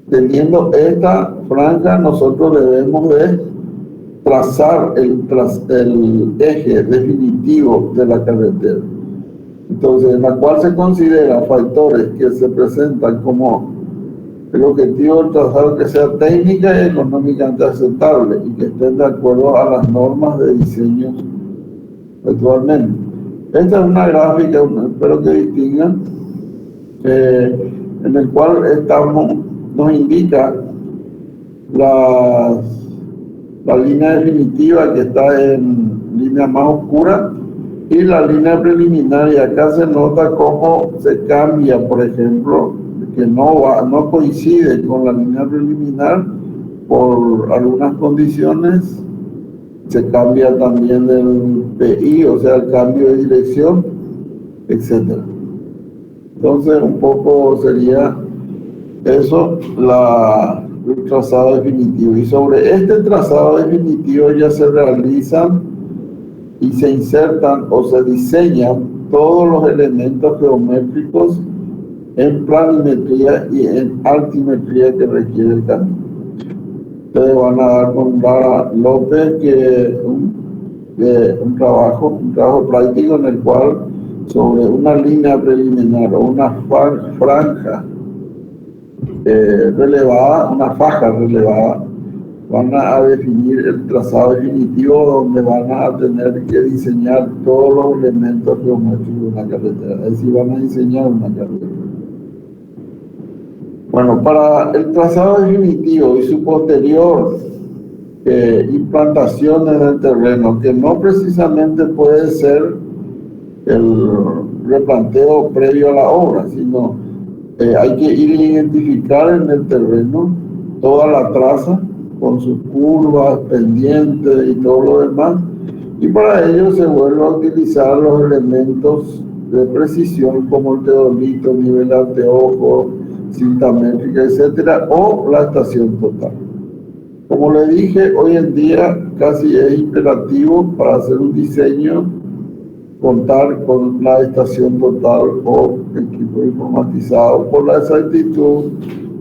Teniendo esta franja, nosotros debemos de trazar el eje definitivo de la carretera. Entonces, en la cual se consideran factores que se presentan como el objetivo del trazado que sea técnica y económicamente aceptable y que estén de acuerdo a las normas de diseño actualmente. Esta es una gráfica, espero que distingan, en el cual nos indica la línea definitiva que está en línea más oscura y la línea preliminar, y acá se nota cómo se cambia, por ejemplo, que no coincide con la línea preliminar por algunas condiciones, se cambia también el PI, o sea, el cambio de dirección, etc. Entonces, un poco sería eso, el trazado definitivo. Y sobre este trazado definitivo ya se realizan y se insertan o se diseñan todos los elementos geométricos en planimetría y en altimetría que requiere el camino. Ustedes van a dar con Lara López un trabajo práctico en el cual sobre una línea preliminar o una franja relevada, una faja relevada, van a definir el trazado definitivo donde van a tener que diseñar todos los elementos geométricos de una carretera. Es decir, van a diseñar una carretera. Bueno, para el trazado definitivo y su posterior implantación en el terreno, que no precisamente puede ser el replanteo previo a la obra, sino hay que ir a identificar en el terreno toda la traza con sus curvas, pendientes y todo lo demás, y para ello se vuelve a utilizar los elementos de precisión como el teodolito, nivel de anteojo, cinta métrica, etcétera, o la estación total. Como le dije, hoy en día casi es imperativo para hacer un diseño contar con la estación total o equipo informatizado por la exactitud,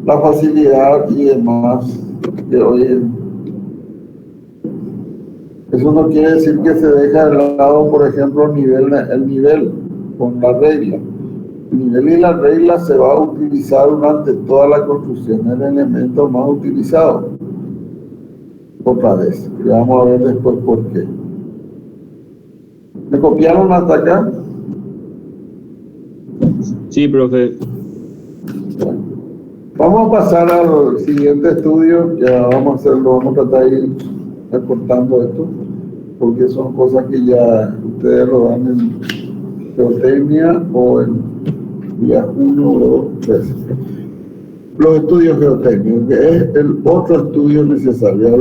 la facilidad y demás que hoy en... Eso no quiere decir que se deja de lado, por ejemplo, el nivel con la regla. El nivel y la regla se va a utilizar durante toda la construcción, el elemento más utilizado. Otra vez, y vamos a ver después por qué. ¿Me copiaron hasta acá? Sí, profe. Bueno, vamos a pasar al siguiente estudio. Ya vamos a tratar de ir recortando esto, porque son cosas que ya ustedes lo dan en geotecnia o en día 1, 2, 3. Los estudios geotécnicos, que es el otro estudio necesario.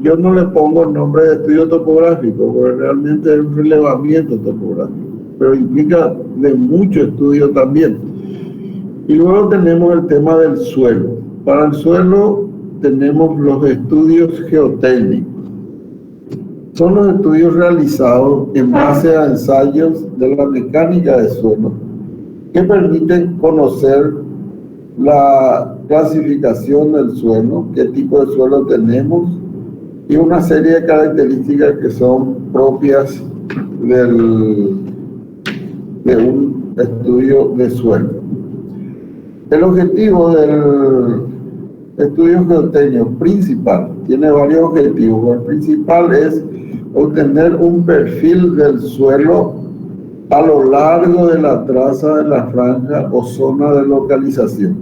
Yo no le pongo el nombre de estudio topográfico, porque realmente es un relevamiento topográfico, pero implica de mucho estudio también. Y luego tenemos el tema del suelo. Para el suelo tenemos los estudios geotécnicos. Son los estudios realizados en base a ensayos de la mecánica de suelo que permiten conocer la clasificación del suelo, qué tipo de suelo tenemos y una serie de características que son propias de un estudio de suelo. El objetivo del estudio geotécnico principal tiene varios objetivos. El principal es obtener un perfil del suelo a lo largo de la traza de la franja o zona de localización.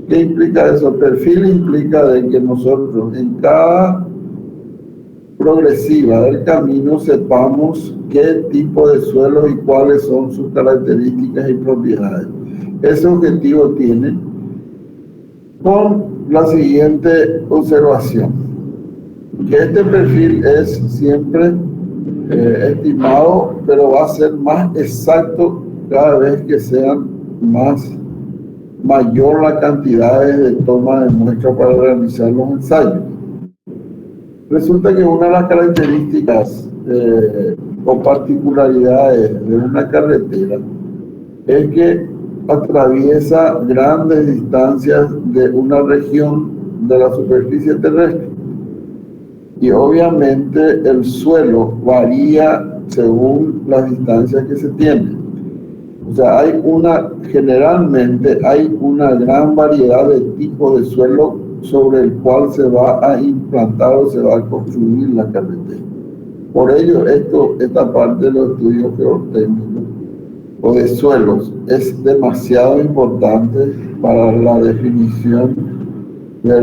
¿Qué implica eso? Perfil implica de que nosotros en cada progresiva del camino sepamos qué tipo de suelo y cuáles son sus características y propiedades. Ese objetivo tiene con la siguiente observación, que este perfil es siempre estimado, pero va a ser más exacto cada vez que sean mayor la cantidad de toma de muestra para realizar los ensayos. Resulta que una de las características o particularidades de una carretera es que atraviesa grandes distancias de una región de la superficie terrestre. Y obviamente el suelo varía según las distancias que se tienen. O sea, generalmente hay una gran variedad de tipos de suelo sobre el cual se va a implantar o se va a construir la carretera. Por ello, esta parte de los estudios geotécnicos o de suelos es demasiado importante para la definición de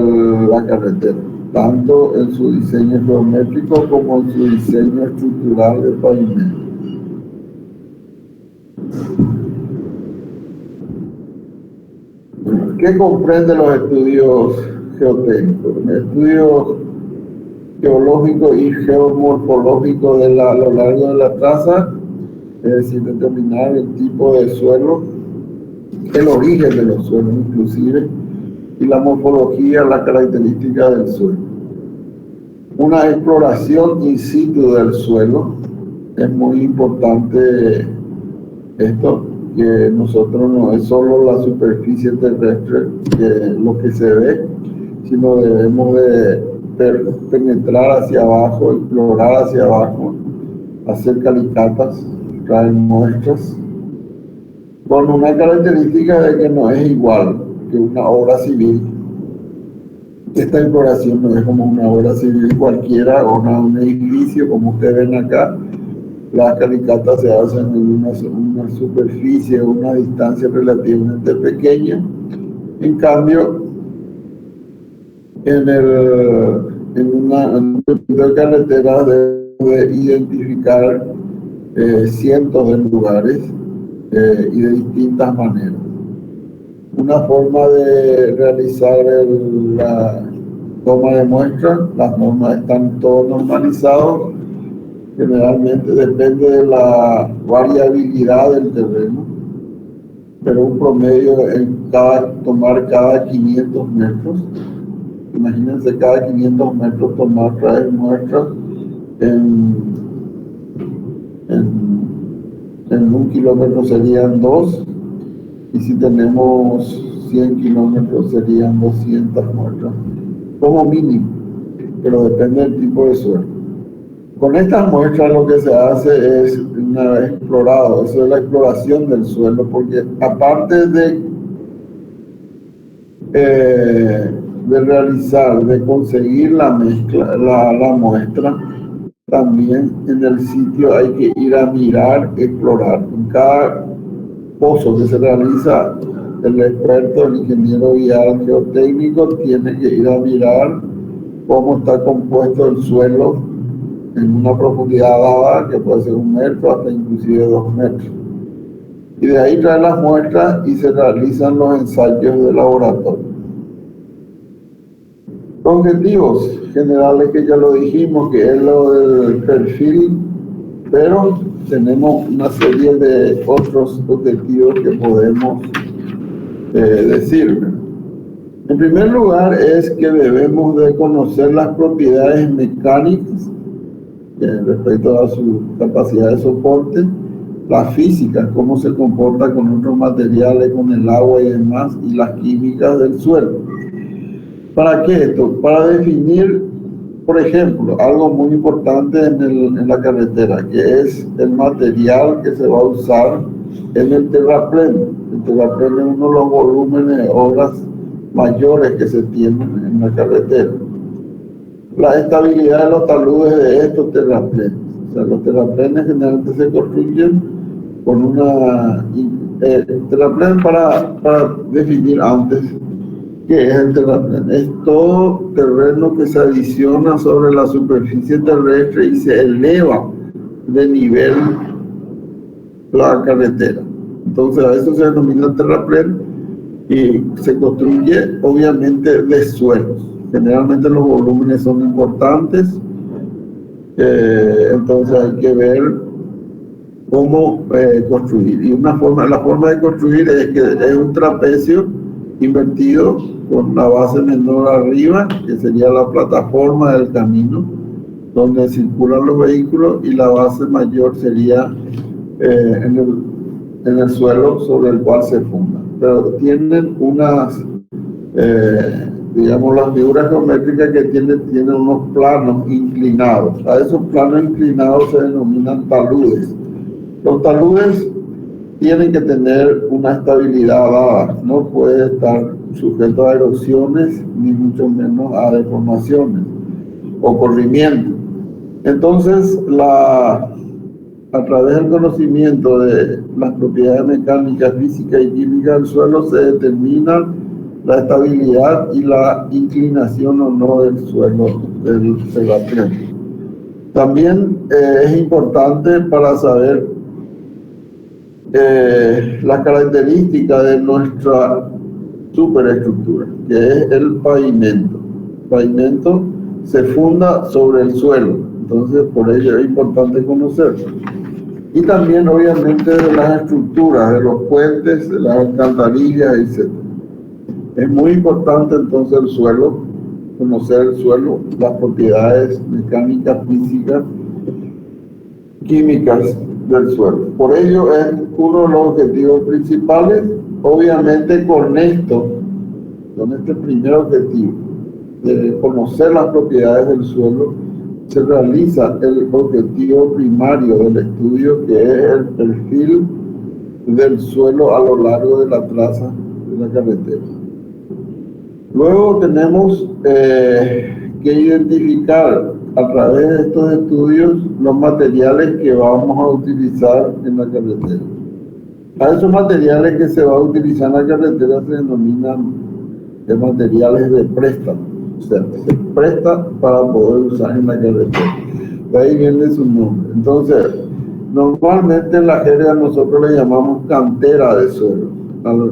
la carretera. tanto en su diseño geométrico como en su diseño estructural del pavimento. ¿Qué comprenden los estudios geotécnicos? Estudios geológicos y geomorfológicos a lo largo de la traza, es decir, determinar el tipo de suelo, el origen de los suelos inclusive, y la morfología, las características del suelo. Una exploración in situ del suelo, es muy importante esto, que nosotros no es solo la superficie terrestre lo que se ve, sino debemos de penetrar hacia abajo, explorar hacia abajo, hacer calicatas, traer muestras, con una característica de que no es igual que una obra civil. Esta exploración no es como una obra civil cualquiera o un edificio, como ustedes ven acá. Las calicatas se hacen en una superficie o una distancia relativamente pequeña. En cambio, en un de carretera debe identificar cientos de lugares y de distintas maneras. Una forma de realizar la toma de muestras, las normas están todos normalizados, generalmente depende de la variabilidad del terreno, pero un promedio en tomar cada 500 metros. Imagínense cada 500 metros traer muestras en 1 kilómetro serían 2, y si tenemos 100 kilómetros serían 200 muestras, como mínimo, pero depende del tipo de suelo. Con estas muestras lo que se hace es, una vez explorado, eso es la exploración del suelo, porque aparte de realizar, de conseguir la mezcla, la muestra, también en el sitio hay que ir a mirar, explorar. En cada pozo que se realiza, el experto, el ingeniero vial geotécnico, tiene que ir a mirar cómo está compuesto el suelo en una profundidad dada, que puede ser 1 metro hasta inclusive 2 metros. Y de ahí traen las muestras y se realizan los ensayos de laboratorio. Objetivos generales que ya lo dijimos, que es lo del perfil, pero tenemos una serie de otros objetivos que podemos decir. En primer lugar es que debemos de conocer las propiedades mecánicas respecto a su capacidad de soporte, la física, cómo se comporta con otros materiales, con el agua y demás, y las químicas del suelo. ¿Para qué esto? Para definir, por ejemplo, algo muy importante en la carretera, que es el material que se va a usar en el terraplén. El terraplén es uno de los volúmenes de obras mayores que se tienen en la carretera. La estabilidad de los taludes de estos terraplenes. O sea, los terraplenes generalmente se construyen con una terraplén para definir antes qué es el terraplén. Es todo terreno que se adiciona sobre la superficie terrestre y se eleva de nivel la carretera. Entonces a eso se denomina terraplén y se construye obviamente de suelos. Generalmente los volúmenes son importantes, entonces hay que ver cómo construir. Y la forma de construir es que es un trapecio invertido con la base menor arriba, que sería la plataforma del camino donde circulan los vehículos, y la base mayor sería en el suelo sobre el cual se funda. Pero tienen unas digamos, las figuras geométricas que tienen unos planos inclinados. A esos planos inclinados se denominan taludes. Los taludes tienen que tener una estabilidad dada, no puede estar sujeto a erosiones, ni mucho menos a deformaciones o corrimientos. Entonces, a través del conocimiento de las propiedades mecánicas, físicas y químicas del suelo, se determinan la estabilidad y la inclinación o no del suelo del terrapleno. También es importante para saber la característica de nuestra superestructura, que es el pavimento. El pavimento se funda sobre el suelo, entonces por ello es importante conocerlo. Y también obviamente de las estructuras, de los puentes, de las alcantarillas, etc. Es muy importante entonces el suelo, conocer el suelo, las propiedades mecánicas, físicas, químicas del suelo. Por ello es uno de los objetivos principales. Obviamente con este primer objetivo de conocer las propiedades del suelo, se realiza el objetivo primario del estudio, que es el perfil del suelo a lo largo de la traza de la carretera. Luego tenemos que identificar a través de estos estudios los materiales que vamos a utilizar en la carretera. A esos materiales que se va a utilizar en la carretera se denominan materiales de préstamo. O sea, se presta para poder usar en la carretera. De ahí viene su nombre. Entonces, normalmente en la jerga nosotros le llamamos cantera de suelo.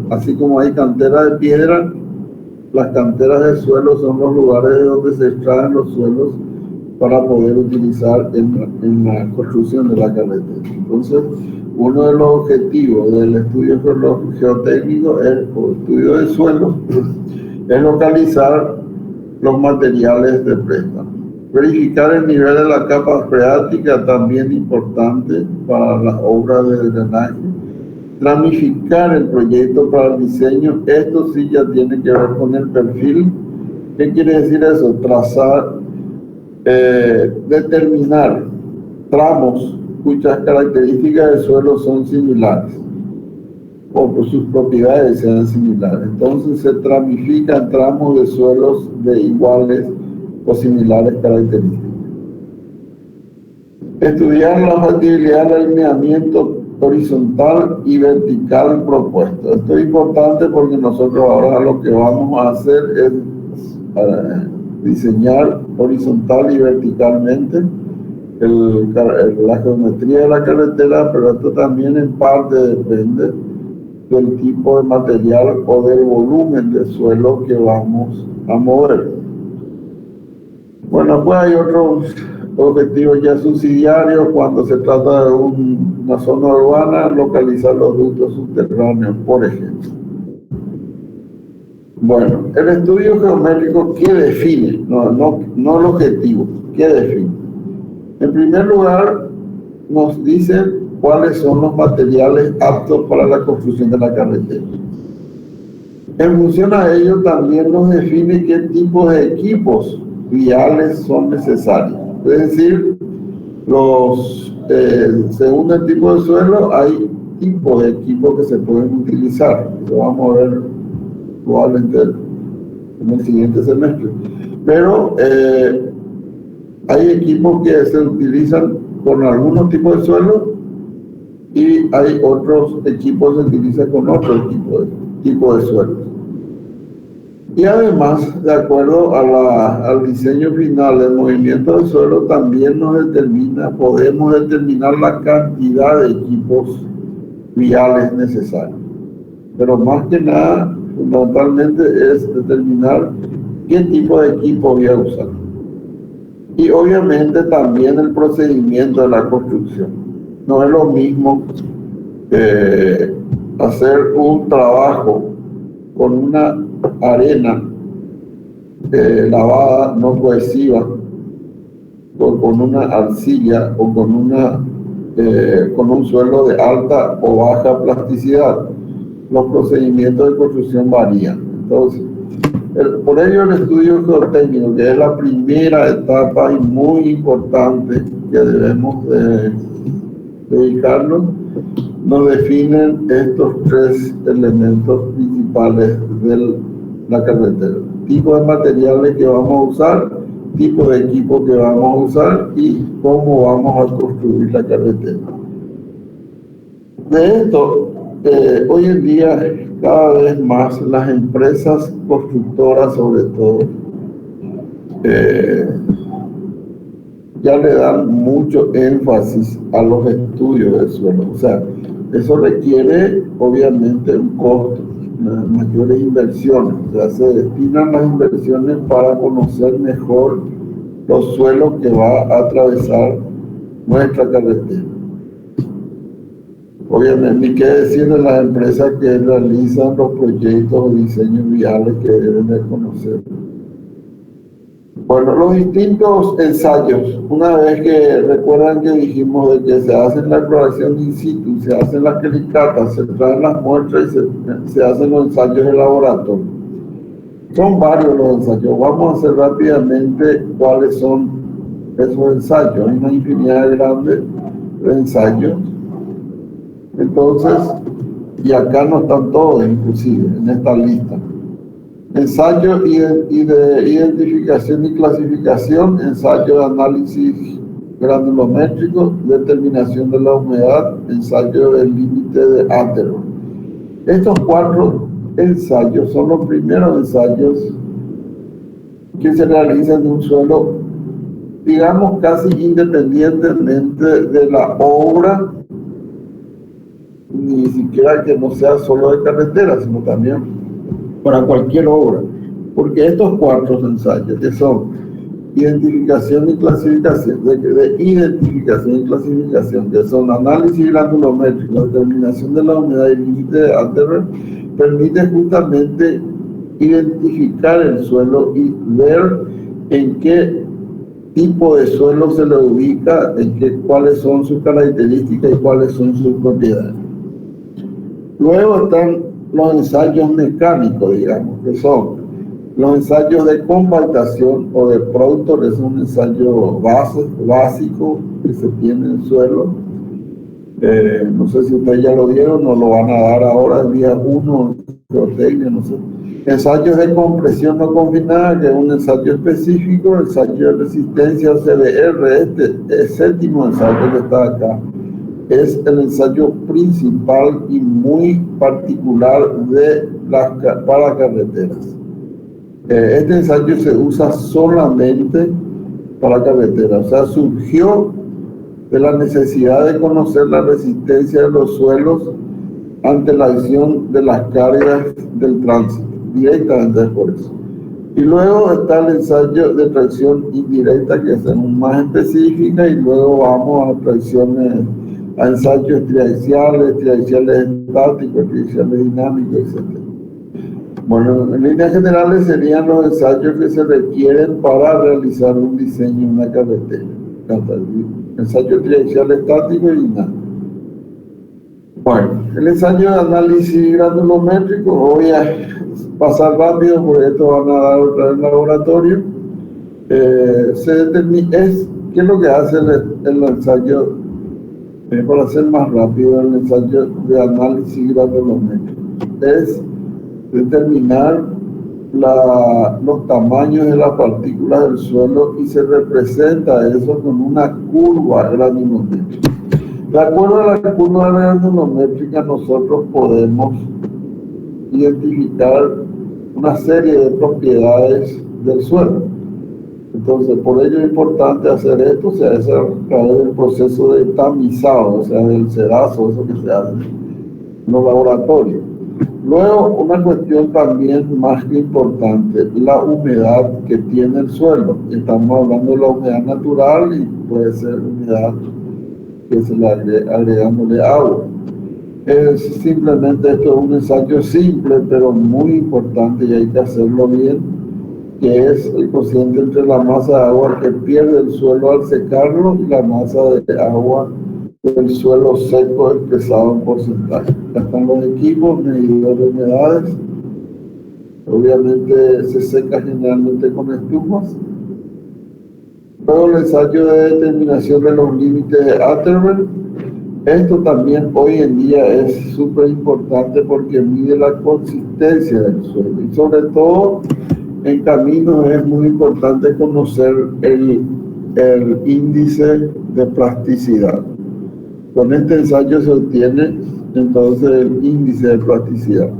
Así como hay cantera de piedra, las canteras de suelo son los lugares de donde se extraen los suelos para poder utilizar en la construcción de la carretera. Entonces, uno de los objetivos del estudio geotécnico, o estudio de suelo, es localizar los materiales de préstamo. Verificar el nivel de la capa freática, también importante para las obras de drenaje. Planificar el proyecto para el diseño, esto sí ya tiene que ver con el perfil. ¿Qué quiere decir eso? Trazar, determinar tramos cuyas características del suelo son similares o por sus propiedades sean similares. Entonces se tramifican tramos de suelos de iguales o similares características. Estudiar la factibilidad del alineamiento horizontal y vertical propuesto. Esto es importante porque nosotros ahora lo que vamos a hacer es diseñar horizontal y verticalmente la geometría de la carretera, pero esto también en parte depende del tipo de material o del volumen de suelo que vamos a mover. Bueno, pues hay otros objetivos ya subsidiarios cuando se trata de una zona urbana, localizar los ductos subterráneos, por ejemplo. Bueno, el estudio geométrico, ¿qué define? No el objetivo, ¿qué define? En primer lugar, nos dice cuáles son los materiales aptos para la construcción de la carretera. En función a ello, también nos define qué tipo de equipos viales son necesarios. Es decir, según el tipo de suelo, hay tipos de equipos que se pueden utilizar. Lo vamos a ver probablemente en el siguiente semestre. Pero hay equipos que se utilizan con algunos tipos de suelo y hay otros equipos que se utilizan con otro tipo de suelo. Y además, de acuerdo al diseño final del movimiento del suelo, también podemos determinar la cantidad de equipos viales necesarios. Pero más que nada, fundamentalmente es determinar qué tipo de equipo voy a usar. Y obviamente también el procedimiento de la construcción. No es lo mismo hacer un trabajo con una arena lavada, no cohesiva, o con una arcilla o con un suelo de alta o baja plasticidad. Los procedimientos de construcción varían. Entonces, por ello el estudio geotécnico, que es la primera etapa y muy importante que debemos dedicarnos, nos definen estos tres elementos principales de la carretera: tipo de materiales que vamos a usar, tipo de equipo que vamos a usar y cómo vamos a construir la carretera. De esto hoy en día cada vez más las empresas constructoras, sobre todo, ya le dan mucho énfasis a los estudios del suelo. O sea, eso requiere obviamente un costo, mayores inversiones. O sea, se destinan las inversiones para conocer mejor los suelos que va a atravesar nuestra carretera. Obviamente, ni qué decir de las empresas que realizan los proyectos o diseños viales que deben de conocer. Bueno, los distintos ensayos, una vez que recuerdan que dijimos de que se hacen la exploración in situ, se hacen las quelicatas, se traen las muestras y se hacen los ensayos de laboratorio. Son varios los ensayos. Vamos a hacer rápidamente cuáles son esos ensayos. Hay una infinidad de grandes ensayos. Entonces, y acá no están todos, inclusive, en esta lista. Ensayo de identificación y clasificación, ensayo de análisis granulométrico, determinación de la humedad, ensayo del límite de Atherton. Estos 4 ensayos son los primeros ensayos que se realizan en un suelo, digamos, casi independientemente de la obra, ni siquiera que no sea solo de carretera, sino también para cualquier obra, porque estos 4 ensayos que son identificación y clasificación, de identificación y clasificación, que son análisis granulométrico, determinación de la humedad y límite de Atherton, permite justamente identificar el suelo y ver en qué tipo de suelo se le ubica, cuáles son sus características y cuáles son sus propiedades. Luego están los ensayos mecánicos, digamos, que son los ensayos de compactación o de Proctor, es un ensayo básico que se tiene en el suelo. No sé si ustedes ya lo vieron, nos lo van a dar ahora, el día 1, geotecnia, no sé. Ensayos de compresión no confinada, que es un ensayo específico, ensayo de resistencia CBR, el 7º ensayo que está acá. Es el ensayo principal y muy particular para carreteras. Este ensayo se usa solamente para carreteras, o sea, surgió de la necesidad de conocer la resistencia de los suelos ante la acción de las cargas del tránsito, directamente por eso. Y luego está el ensayo de tracción indirecta, que es más específica, y luego vamos a ensayos triaxiales estáticos, triaxiales dinámicos, etc. Bueno, en líneas generales serían los ensayos que se requieren para realizar un diseño en una carretera. Ensayo triaxial estático y dinámico. Bueno, el ensayo de análisis granulométrico, voy a pasar rápido porque esto van a dar otra vez en laboratorio. ¿Qué es lo que hace el ensayo? Para hacer más rápido, el ensayo de análisis granulométrico es determinar los tamaños de las partículas del suelo y se representa eso con una curva granulométrica. De acuerdo a la curva granulométrica, nosotros podemos identificar una serie de propiedades del suelo. Entonces, por ello es importante hacer esto, se hace a través del proceso de tamizado, o sea, del cedazo, eso que se hace en los laboratorios. Luego, una cuestión también más que importante, la humedad que tiene el suelo. Estamos hablando de la humedad natural y puede ser humedad que se le agregándole agua. Simplemente esto es un ensayo simple, pero muy importante y hay que hacerlo bien, que es el cociente entre la masa de agua que pierde el suelo al secarlo y la masa de agua del suelo seco expresado en porcentaje. Acá están los equipos, medidores de humedades. Obviamente se seca generalmente con estufas. Luego el ensayo de determinación de los límites de Atherton. Esto también hoy en día es súper importante porque mide la consistencia del suelo y sobre todo en caminos es muy importante conocer el índice de plasticidad. Con este ensayo se obtiene entonces el índice de plasticidad.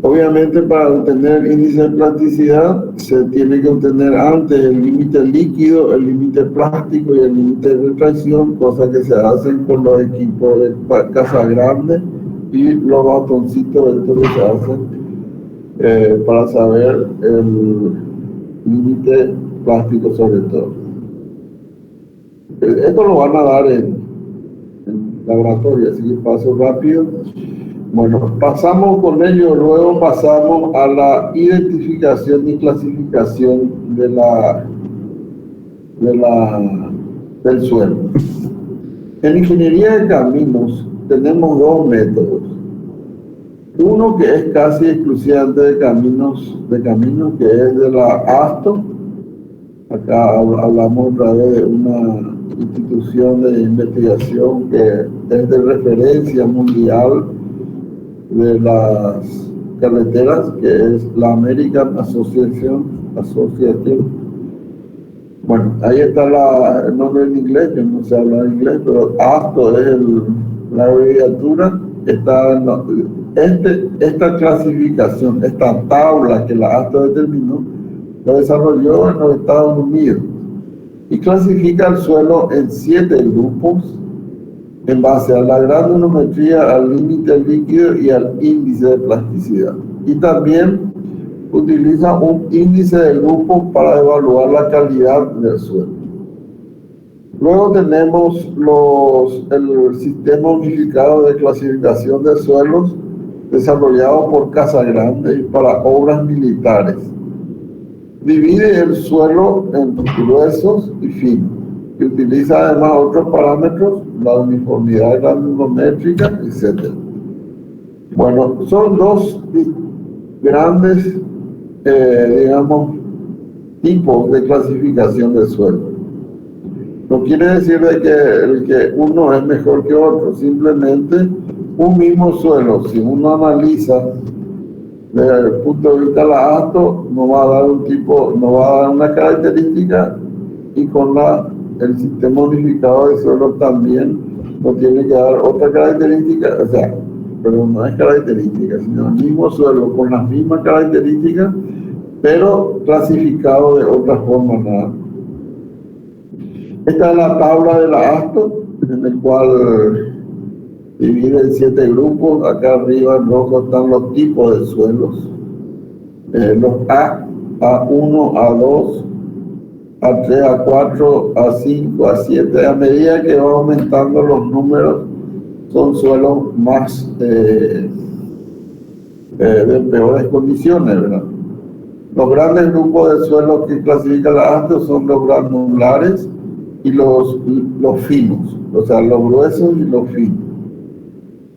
Obviamente, para obtener el índice de plasticidad se tiene que obtener antes el límite líquido, el límite plástico y el límite de retracción, cosas que se hacen con los equipos de Casagrande y los batoncitos estos que se hacen para saber el límite plástico sobre todo. Esto lo van a dar en laboratorio, así que paso rápido. Bueno, pasamos con ello, luego pasamos a la identificación y clasificación del suelo. En ingeniería de caminos tenemos dos métodos. Uno que es casi exclusivamente de caminos, que es de la ASTO. Acá hablamos otra vez de una institución de investigación que es de referencia mundial de las carreteras, que es la American Association. Bueno, ahí está el nombre en inglés, que no sé hablar inglés, pero ASTO es la abreviatura. Está esta clasificación, esta tabla que la ASTO determinó, lo desarrolló en los Estados Unidos y clasifica el suelo en 7 grupos en base a la granulometría, al límite líquido y al índice de plasticidad. Y también utiliza un índice de grupo para evaluar la calidad del suelo. Luego tenemos el sistema unificado de clasificación de suelos desarrollado por Casagrande para obras militares. Divide el suelo en gruesos y finos, que utiliza además otros parámetros, la uniformidad granulométrica, etc. Bueno, son dos grandes, tipos de clasificación de suelo. No quiere decir de que uno es mejor que otro, simplemente un mismo suelo, si uno analiza desde el punto de vista de la ASTO, no va a dar una característica, y con el sistema unificado de suelo también no tiene que dar otra característica, pero no es característica, sino el mismo suelo con las mismas características, pero clasificado de otra forma nada. Esta es la tabla de la ASTO, en el cual divide en 7 grupos. Acá arriba en rojo están los tipos de suelos. Los A, A1, A2, A3, A4, A5, A7. A medida que va aumentando los números, son suelos más de peores condiciones, ¿verdad? Los grandes grupos de suelos que clasifica la ASTO son los granulares y los finos, o sea, los gruesos y los finos.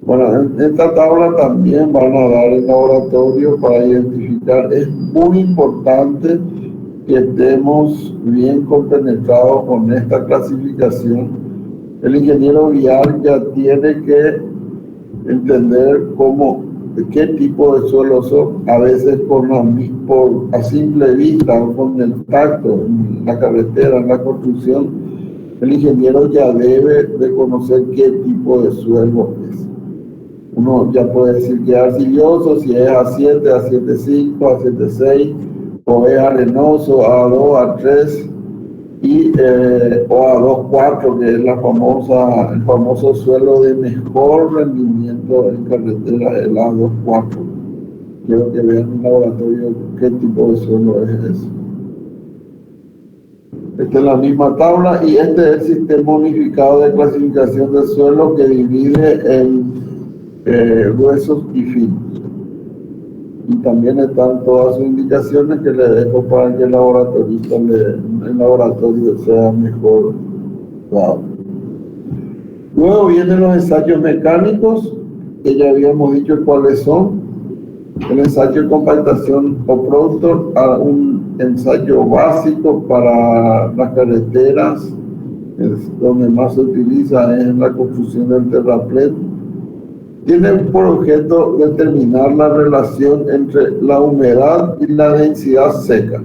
Bueno, en esta tabla también van a dar el laboratorio para identificar. Es muy importante que estemos bien compenetrados con esta clasificación. El ingeniero vial ya tiene que entender qué tipo de suelos son, a veces a simple vista o con el tacto, en la carretera, en la construcción. El ingeniero ya debe de conocer qué tipo de suelo es. Uno ya puede decir que es arcilloso, si es A7, A7.5, A7.6, o es arenoso, A2, A3, o A2.4, que es el famoso suelo de mejor rendimiento en carretera, el A2.4. Quiero que vean en el laboratorio qué tipo de suelo es ese. Esta es la misma tabla y este es el sistema unificado de clasificación de suelo que divide en gruesos y finos. Y también están todas sus indicaciones que le dejo para que el laboratorio sea mejor dado. Luego vienen los ensayos mecánicos, que ya habíamos dicho cuáles son. El ensayo de compactación o productor, un ensayo básico para las carreteras, es donde más se utiliza en la construcción del terraplén. Tiene por objeto determinar la relación entre la humedad y la densidad seca,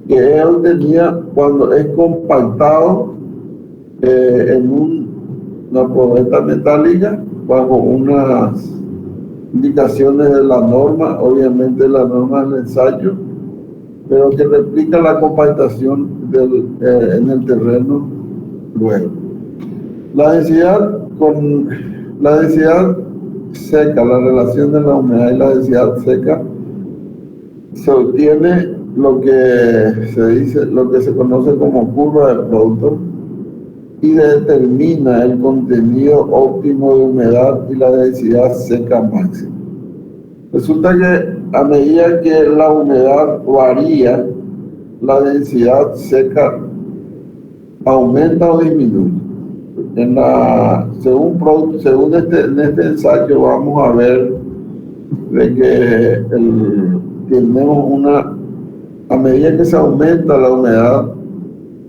que es obtenida cuando es compactado en un una probeta metálica bajo unas indicaciones de la norma, obviamente la norma del ensayo, pero que replica la compactación en el terreno luego. La densidad seca, la relación de la humedad y la densidad seca, se obtiene lo que se conoce como curva de Proudhon y determina el contenido óptimo de humedad y la densidad seca máxima. Resulta que a medida que la humedad varía, la densidad seca aumenta o disminuye. En este ensayo vamos a ver de que a medida que se aumenta la humedad,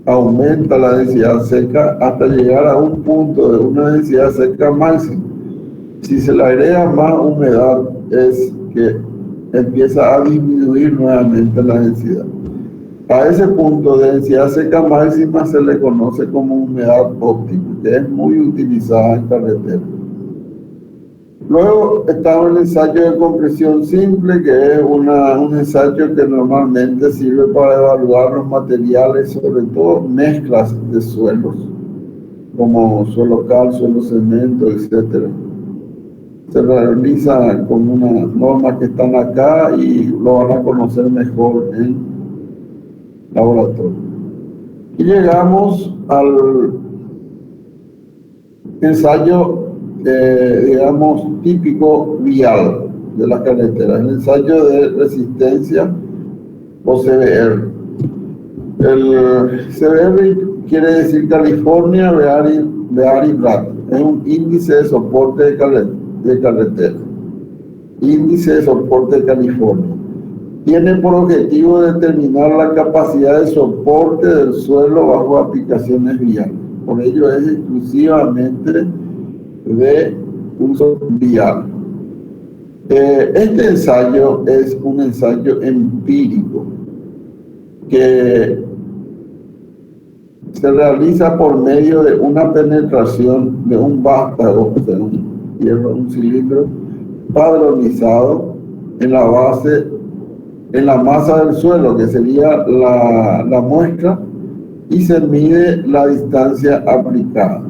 aumenta la densidad seca hasta llegar a un punto de una densidad seca máxima. Si se le agrega más humedad, es que empieza a disminuir nuevamente la densidad. A ese punto de densidad seca máxima se le conoce como humedad óptima, que es muy utilizada en carretera. Luego está el ensayo de compresión simple, que es un ensayo que normalmente sirve para evaluar los materiales, sobre todo mezclas de suelos, como suelo cal, suelo cemento, etc. Se realiza con unas normas que están acá y lo van a conocer mejor en laboratorio. Y llegamos al ensayo, digamos, típico vial de las carreteras, el ensayo de resistencia o CBR. El CBR quiere decir California Bearing Rating, es un índice de soporte de carretera, índice de soporte de California. Tiene por objetivo determinar la capacidad de soporte del suelo bajo aplicaciones viales. Por ello es exclusivamente de uso vial. Este ensayo es un ensayo empírico que se realiza por medio de una penetración de un vástago, o sea, un cilindro padronizado en la masa del suelo, que sería la muestra, y se mide la distancia aplicada.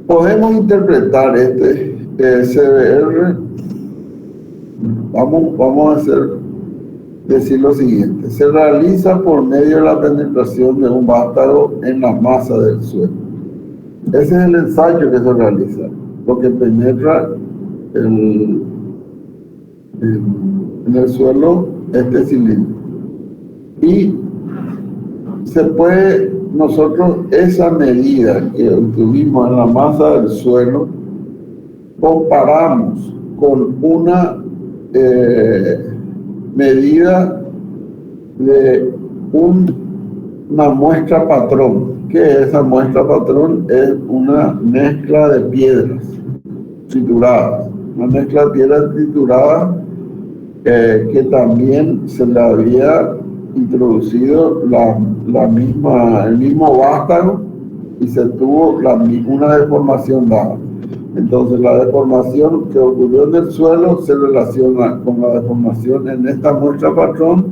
Podemos interpretar este CBR, vamos a decir lo siguiente: se realiza por medio de la penetración de un vástago en la masa del suelo. Ese es el ensayo que se realiza, lo que penetra en el suelo este cilindro. Y se puede, nosotros esa medida que obtuvimos en la masa del suelo, comparamos con una medida de una muestra patrón. ¿Qué es esa muestra patrón? Es una mezcla de piedras trituradas, una mezcla de piedras trituradas que también se le había introducido el mismo vástago y se tuvo una deformación dada. Entonces la deformación que ocurrió en el suelo se relaciona con la deformación en esta muestra patrón,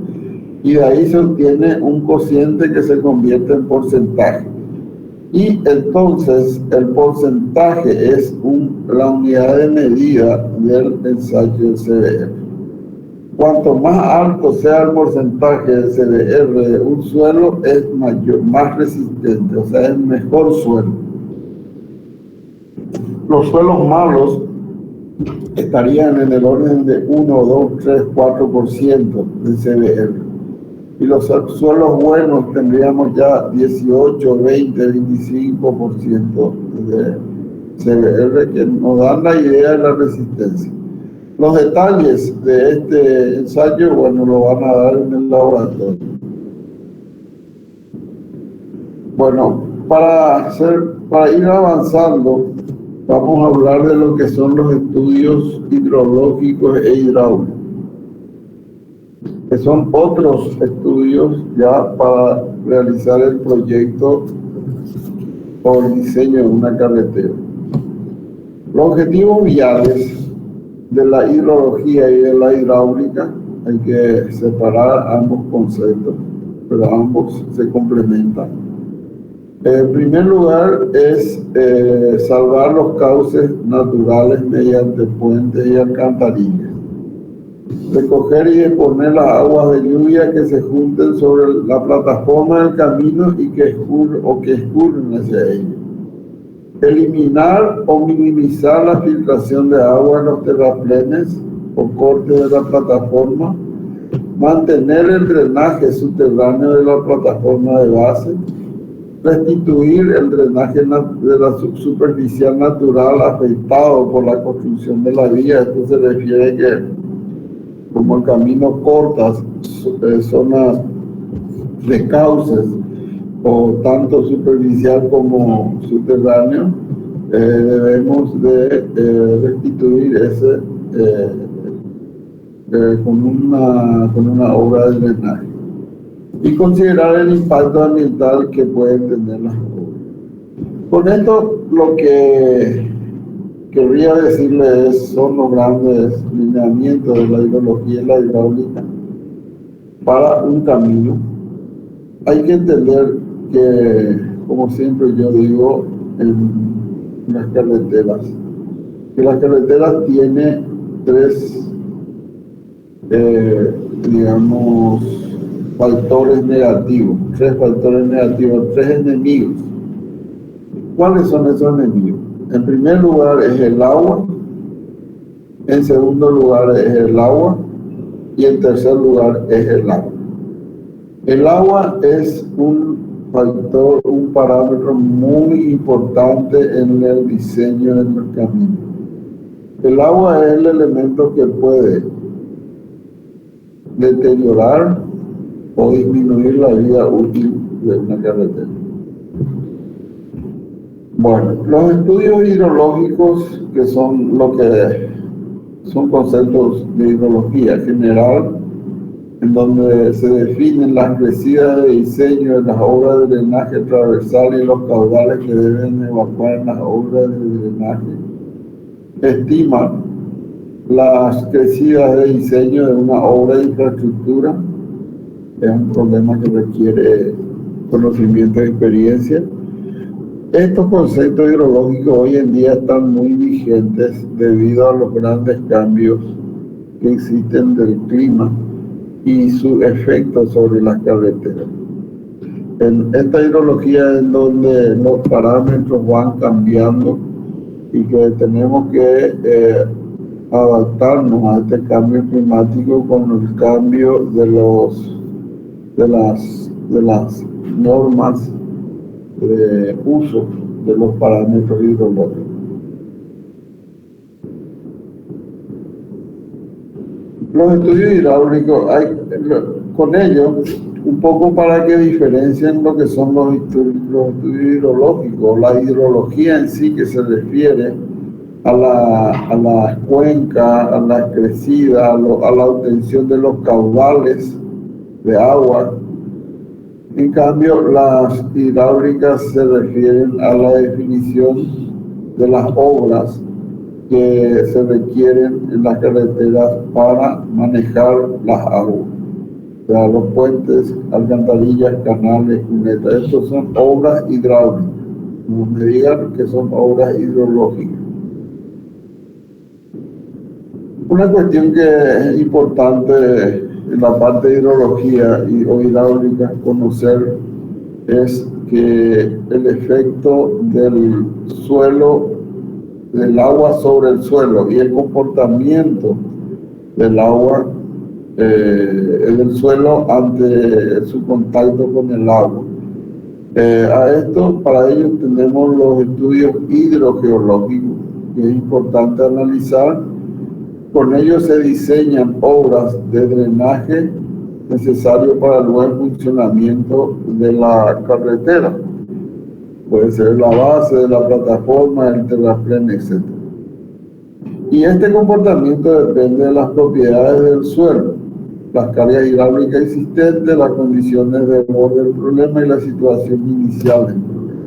y de ahí se obtiene un cociente que se convierte en porcentaje. Y entonces el porcentaje es la unidad de medida del ensayo del CBR. Cuanto más alto sea el porcentaje de CBR de un suelo, es más resistente, o sea, es mejor suelo. Los suelos malos estarían en el orden de 1, 2, 3, 4% de CBR. Y los suelos buenos tendríamos ya 18, 20, 25% de CBR, que nos dan la idea de la resistencia. Los detalles de este ensayo, bueno, lo van a dar en el laboratorio. Bueno, para ir avanzando, vamos a hablar de lo que son los estudios hidrológicos e hidráulicos, que son otros estudios ya para realizar el proyecto o el diseño de una carretera. Los objetivos viales de la hidrología y de la hidráulica, hay que separar ambos conceptos, pero ambos se complementan. En primer lugar es salvar los cauces naturales mediante puentes y alcantarillas. Recoger y exponer las aguas de lluvia que se junten sobre la plataforma del camino y que escurren hacia ella. Eliminar o minimizar la filtración de agua en los terraplenes o cortes de la plataforma. Mantener el drenaje subterráneo de la plataforma de base. Restituir el drenaje de la superficial natural afectado por la construcción de la vía. Esto se refiere que, como el camino corta zonas de cauces, o tanto superficial como subterráneo, debemos de restituir ese con una obra de drenaje. Y considerar el impacto ambiental que pueden tener las obras. Con esto lo que querría decirles son los grandes lineamientos de la hidrología y la hidráulica para un camino. Hay que entender que, como siempre yo digo, en las carreteras, que las carreteras tienen tres factores negativos, tres enemigos. ¿Cuáles son esos enemigos? En primer lugar es el agua, en segundo lugar es el agua y en tercer lugar es el agua. El agua es un factor, un parámetro muy importante en el diseño del camino. El agua es el elemento que puede deteriorar o disminuir la vida útil de una carretera. Bueno, los estudios hidrológicos, que son lo que son conceptos de hidrología general, en donde se definen las crecidas de diseño de las obras de drenaje transversal y los caudales que deben evacuar en las obras de drenaje, estiman las crecidas de diseño de una obra de infraestructura. Es un problema que requiere conocimiento y experiencia. Estos conceptos hidrológicos hoy en día están muy vigentes debido a los grandes cambios que existen del clima y su efecto sobre las carreteras. En esta hidrología en donde los parámetros van cambiando y que tenemos que adaptarnos a este cambio climático con el cambio de las normas de uso de los parámetros hidrológicos. Los estudios hidráulicos, con ellos, un poco para que diferencien lo que son los estudios hidrológicos, la hidrología en sí, que se refiere a la cuenca, a la crecida, a la obtención de los caudales de agua. En cambio, las hidráulicas se refieren a la definición de las obras que se requieren en las carreteras para manejar las aguas. O sea, los puentes, alcantarillas, canales, cunetas. Estos son obras hidráulicas. No me digan que son obras hidrológicas. Una cuestión que es importante en la parte de hidrología o hidráulica conocer es que el efecto del suelo, del agua sobre el suelo y el comportamiento del agua del suelo ante su contacto con el agua. Para ello tenemos los estudios hidrogeológicos, que es importante analizar. Con ellos se diseñan obras de drenaje necesarios para el buen funcionamiento de la carretera. Puede ser la base de la plataforma, el terraplén, etc. Y este comportamiento depende de las propiedades del suelo, las cargas hidráulicas existentes, las condiciones de borde del problema y la situación inicial del problema.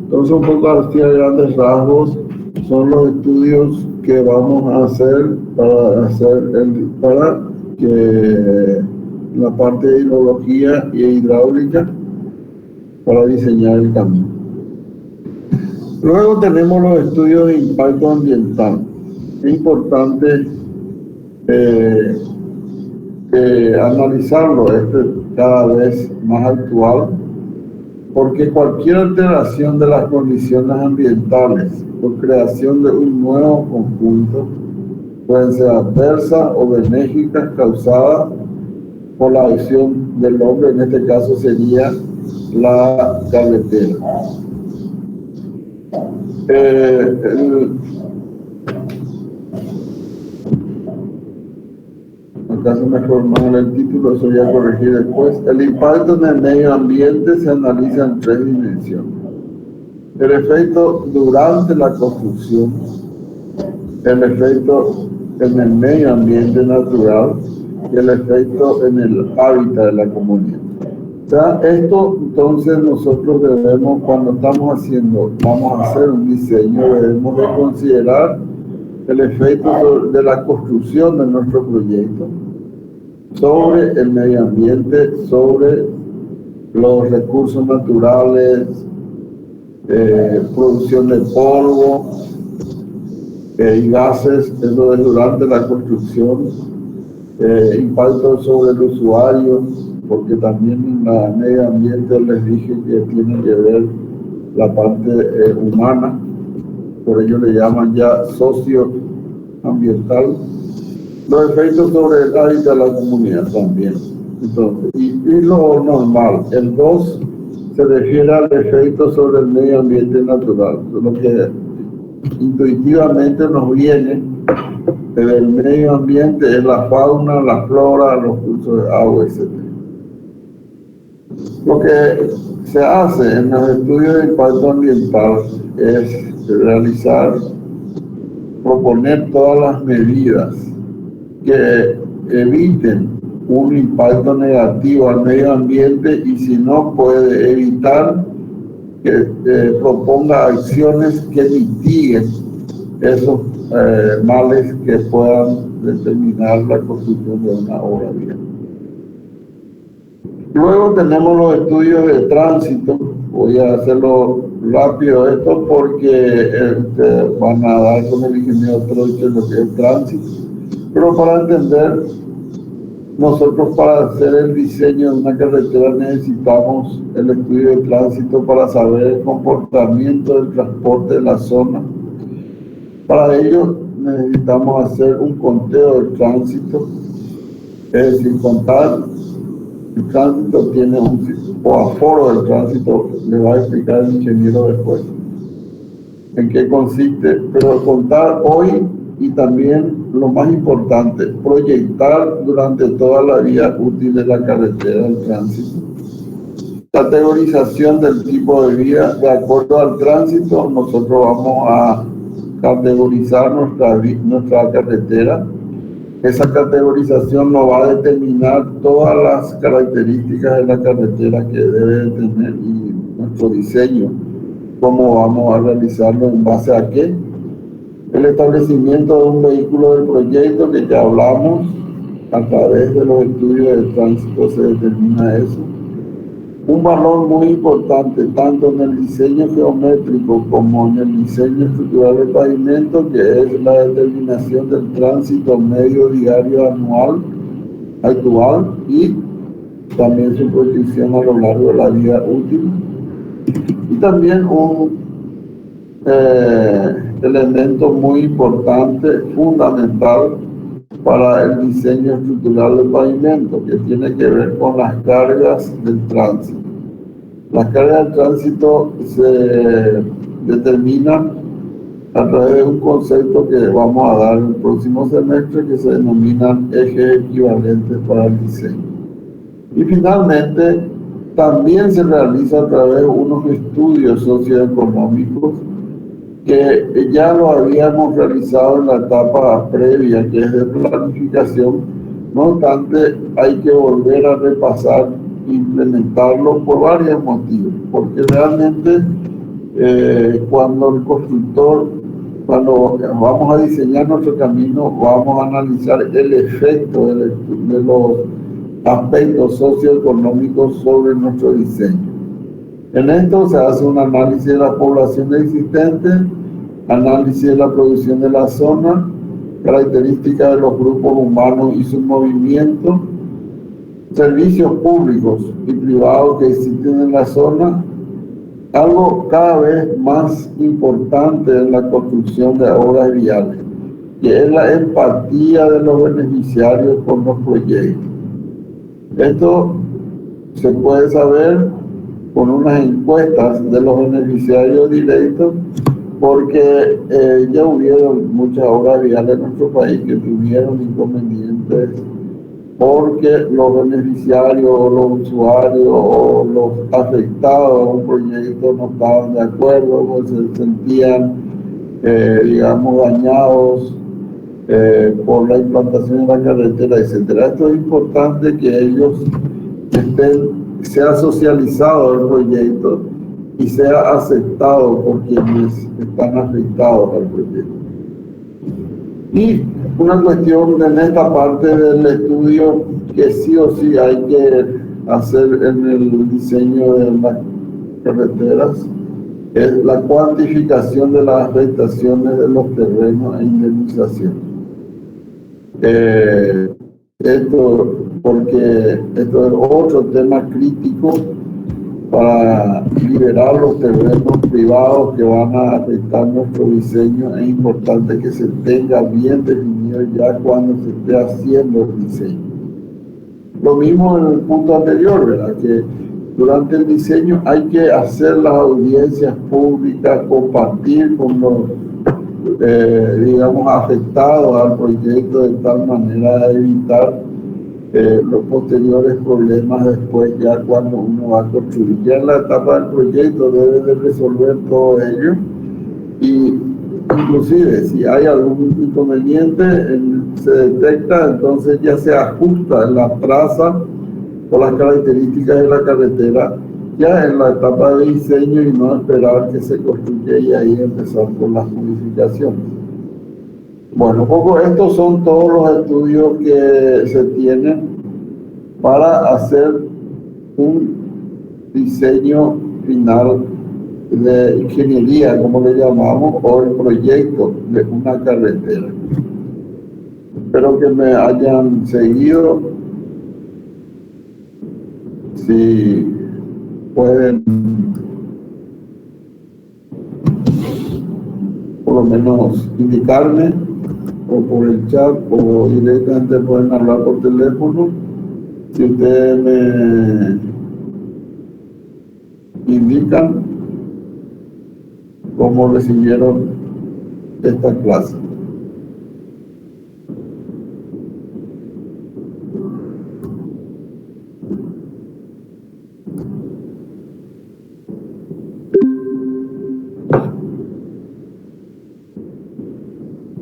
Entonces, un poco así a grandes rasgos son los estudios que vamos a hacer para que la parte de hidrología y hidráulica para diseñar el camino. Luego tenemos los estudios de impacto ambiental. Es importante analizarlo, cada vez más actual, porque cualquier alteración de las condiciones ambientales o creación de un nuevo conjunto pueden ser adversas o benéficas causadas por la acción del hombre, en este caso sería la carretera. Acá se me formó el título, eso voy a corregir después. El impacto en el medio ambiente se analiza en 3 dimensiones. El efecto durante la construcción, el efecto en el medio ambiente natural y el efecto en el hábitat de la comunidad. O sea, esto entonces nosotros debemos, cuando vamos a hacer un diseño, debemos de considerar el efecto de la construcción de nuestro proyecto sobre el medio ambiente, sobre los recursos naturales, producción de polvo y gases, eso es durante la construcción, impacto sobre el usuario, porque también en el medio ambiente les dije que tiene que ver la parte humana, por ello le llaman ya socioambiental. Los efectos sobre el hábitat de la comunidad también. Entonces, y lo normal, el 2 se refiere al efecto sobre el medio ambiente natural, lo que intuitivamente nos viene del medio ambiente es la fauna, la flora, los cursos de agua, etc. Lo que se hace en los estudios de impacto ambiental es proponer todas las medidas que eviten un impacto negativo al medio ambiente y si no puede evitar que proponga acciones que mitiguen esos males que puedan determinar la construcción de una obra vial. Luego tenemos los estudios de tránsito. Voy a hacerlo rápido esto porque van a dar con el ingeniero Troche lo que es tránsito. Pero para entender, nosotros para hacer el diseño de una carretera necesitamos el estudio de tránsito para saber el comportamiento del transporte de la zona. Para ello necesitamos hacer un conteo del tránsito, es decir, contar el tránsito tiene o aforo del tránsito, le va a explicar el ingeniero después en qué consiste, pero contar hoy y también lo más importante, proyectar durante toda la vía útil de la carretera del tránsito. Categorización del tipo de vía, de acuerdo al tránsito, nosotros vamos a categorizar nuestra carretera. Esa categorización nos va a determinar todas las características de la carretera que debe tener y nuestro diseño, cómo vamos a realizarlo, en base a qué. El establecimiento de un vehículo del proyecto, que ya hablamos, a través de los estudios de tránsito se determina eso. Un valor muy importante, tanto en el diseño geométrico como en el diseño estructural del pavimento, que es la determinación del tránsito medio diario anual actual y también su proyección a lo largo de la vida útil. Y también un elemento muy importante, fundamental para el diseño estructural del pavimento, que tiene que ver con las cargas del tránsito. Las cargas del tránsito se determinan a través de un concepto que vamos a dar en el próximo semestre, que se denominan ejes equivalentes para el diseño. Y finalmente, también se realiza a través de unos estudios socioeconómicos que ya lo habíamos realizado en la etapa previa, que es de planificación. No obstante, hay que volver a repasar, implementarlo por varios motivos, porque realmente cuando el constructor, cuando vamos a diseñar nuestro camino, vamos a analizar el efecto de los aspectos socioeconómicos sobre nuestro diseño. En esto se hace un análisis de la población existente, análisis de la producción de la zona, características de los grupos humanos y su movimiento, servicios públicos y privados que existen en la zona. Algo cada vez más importante en la construcción de obras viales, que es la empatía de los beneficiarios con los proyectos. Esto se puede saber con unas encuestas de los beneficiarios directos, porque ya hubieron muchas obras viales en nuestro país que tuvieron inconvenientes porque los beneficiarios o los usuarios o los afectados a un proyecto no estaban de acuerdo o se sentían, digamos, dañados por la implantación de la carretera, etc. Esto es importante que ellos sea socializado el proyecto y sea aceptado por quienes están afectados al proyecto. Y una cuestión en esta parte del estudio que sí o sí hay que hacer en el diseño de las carreteras es la cuantificación de las afectaciones de los terrenos e indemnización. Porque esto es otro tema crítico para liberar los terrenos privados que van a afectar nuestro diseño. Es importante que se tenga bien definido ya cuando se esté haciendo el diseño. Lo mismo en el punto anterior, ¿verdad? Que durante el diseño hay que hacer las audiencias públicas, compartir con los, digamos, afectados al proyecto de tal manera de evitar los posteriores problemas después, ya cuando uno va a construir. Ya en la etapa del proyecto debe de resolver todo ello, y inclusive si hay algún inconveniente se detecta, entonces ya se ajusta en la traza o las características de la carretera ya en la etapa de diseño, y no esperar que se construya y ahí empezar con las modificaciones. Bueno, poco estos son todos los estudios que se tienen para hacer un diseño final de ingeniería, como le llamamos, o el proyecto de una carretera. Espero que me hayan seguido. Si pueden, por lo menos indicarme, o por el chat, o directamente pueden hablar por teléfono, si ustedes me indican cómo recibieron esta clase.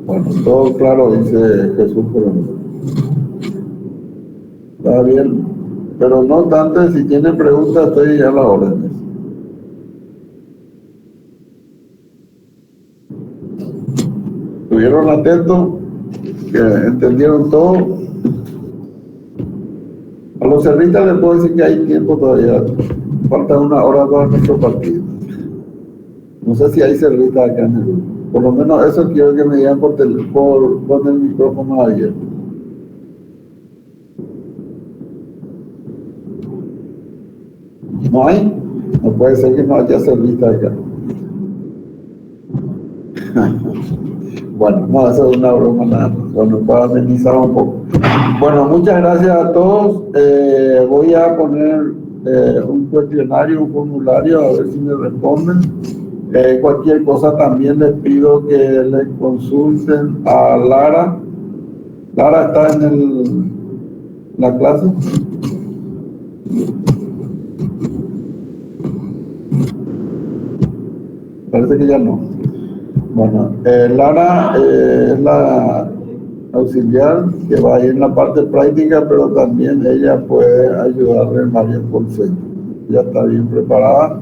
Bueno, todo claro, dice Jesús Coronel. Está bien, pero no obstante, si tienen preguntas, estoy a las órdenes. ¿Estuvieron atentos? ¿Que entendieron todo? A los cerristas les puedo decir que hay tiempo todavía. Falta una hora para nuestro partido. No sé si hay cerristas acá en el grupo. Por lo menos eso quiero que me digan con el micrófono abierto. ¿No hay? No puede ser que no haya cerristas acá. Bueno, no, eso es una broma nada más. Bueno, para amenizar un poco. Bueno, muchas gracias a todos. Voy a poner un cuestionario, un formulario, a ver si me responden. Cualquier cosa también les pido que les consulten a Lara. Lara está en la clase. Parece que ya no. Bueno, Lara es la auxiliar que va a ir en la parte práctica, pero también ella puede ayudarle en varios conceptos. Ya está bien preparada.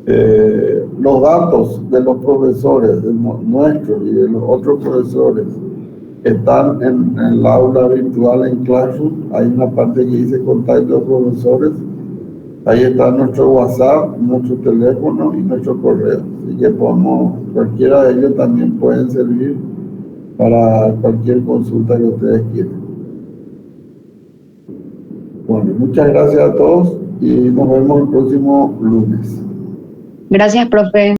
los datos de los profesores, nuestros y de los otros profesores, están en el aula virtual en Classroom. Hay una parte que dice contacto de profesores. Ahí está nuestro WhatsApp, nuestro teléfono y nuestro correo. Así que cualquiera de ellos también pueden servir para cualquier consulta que ustedes quieran. Bueno, muchas gracias a todos y nos vemos el próximo lunes. Gracias, profe.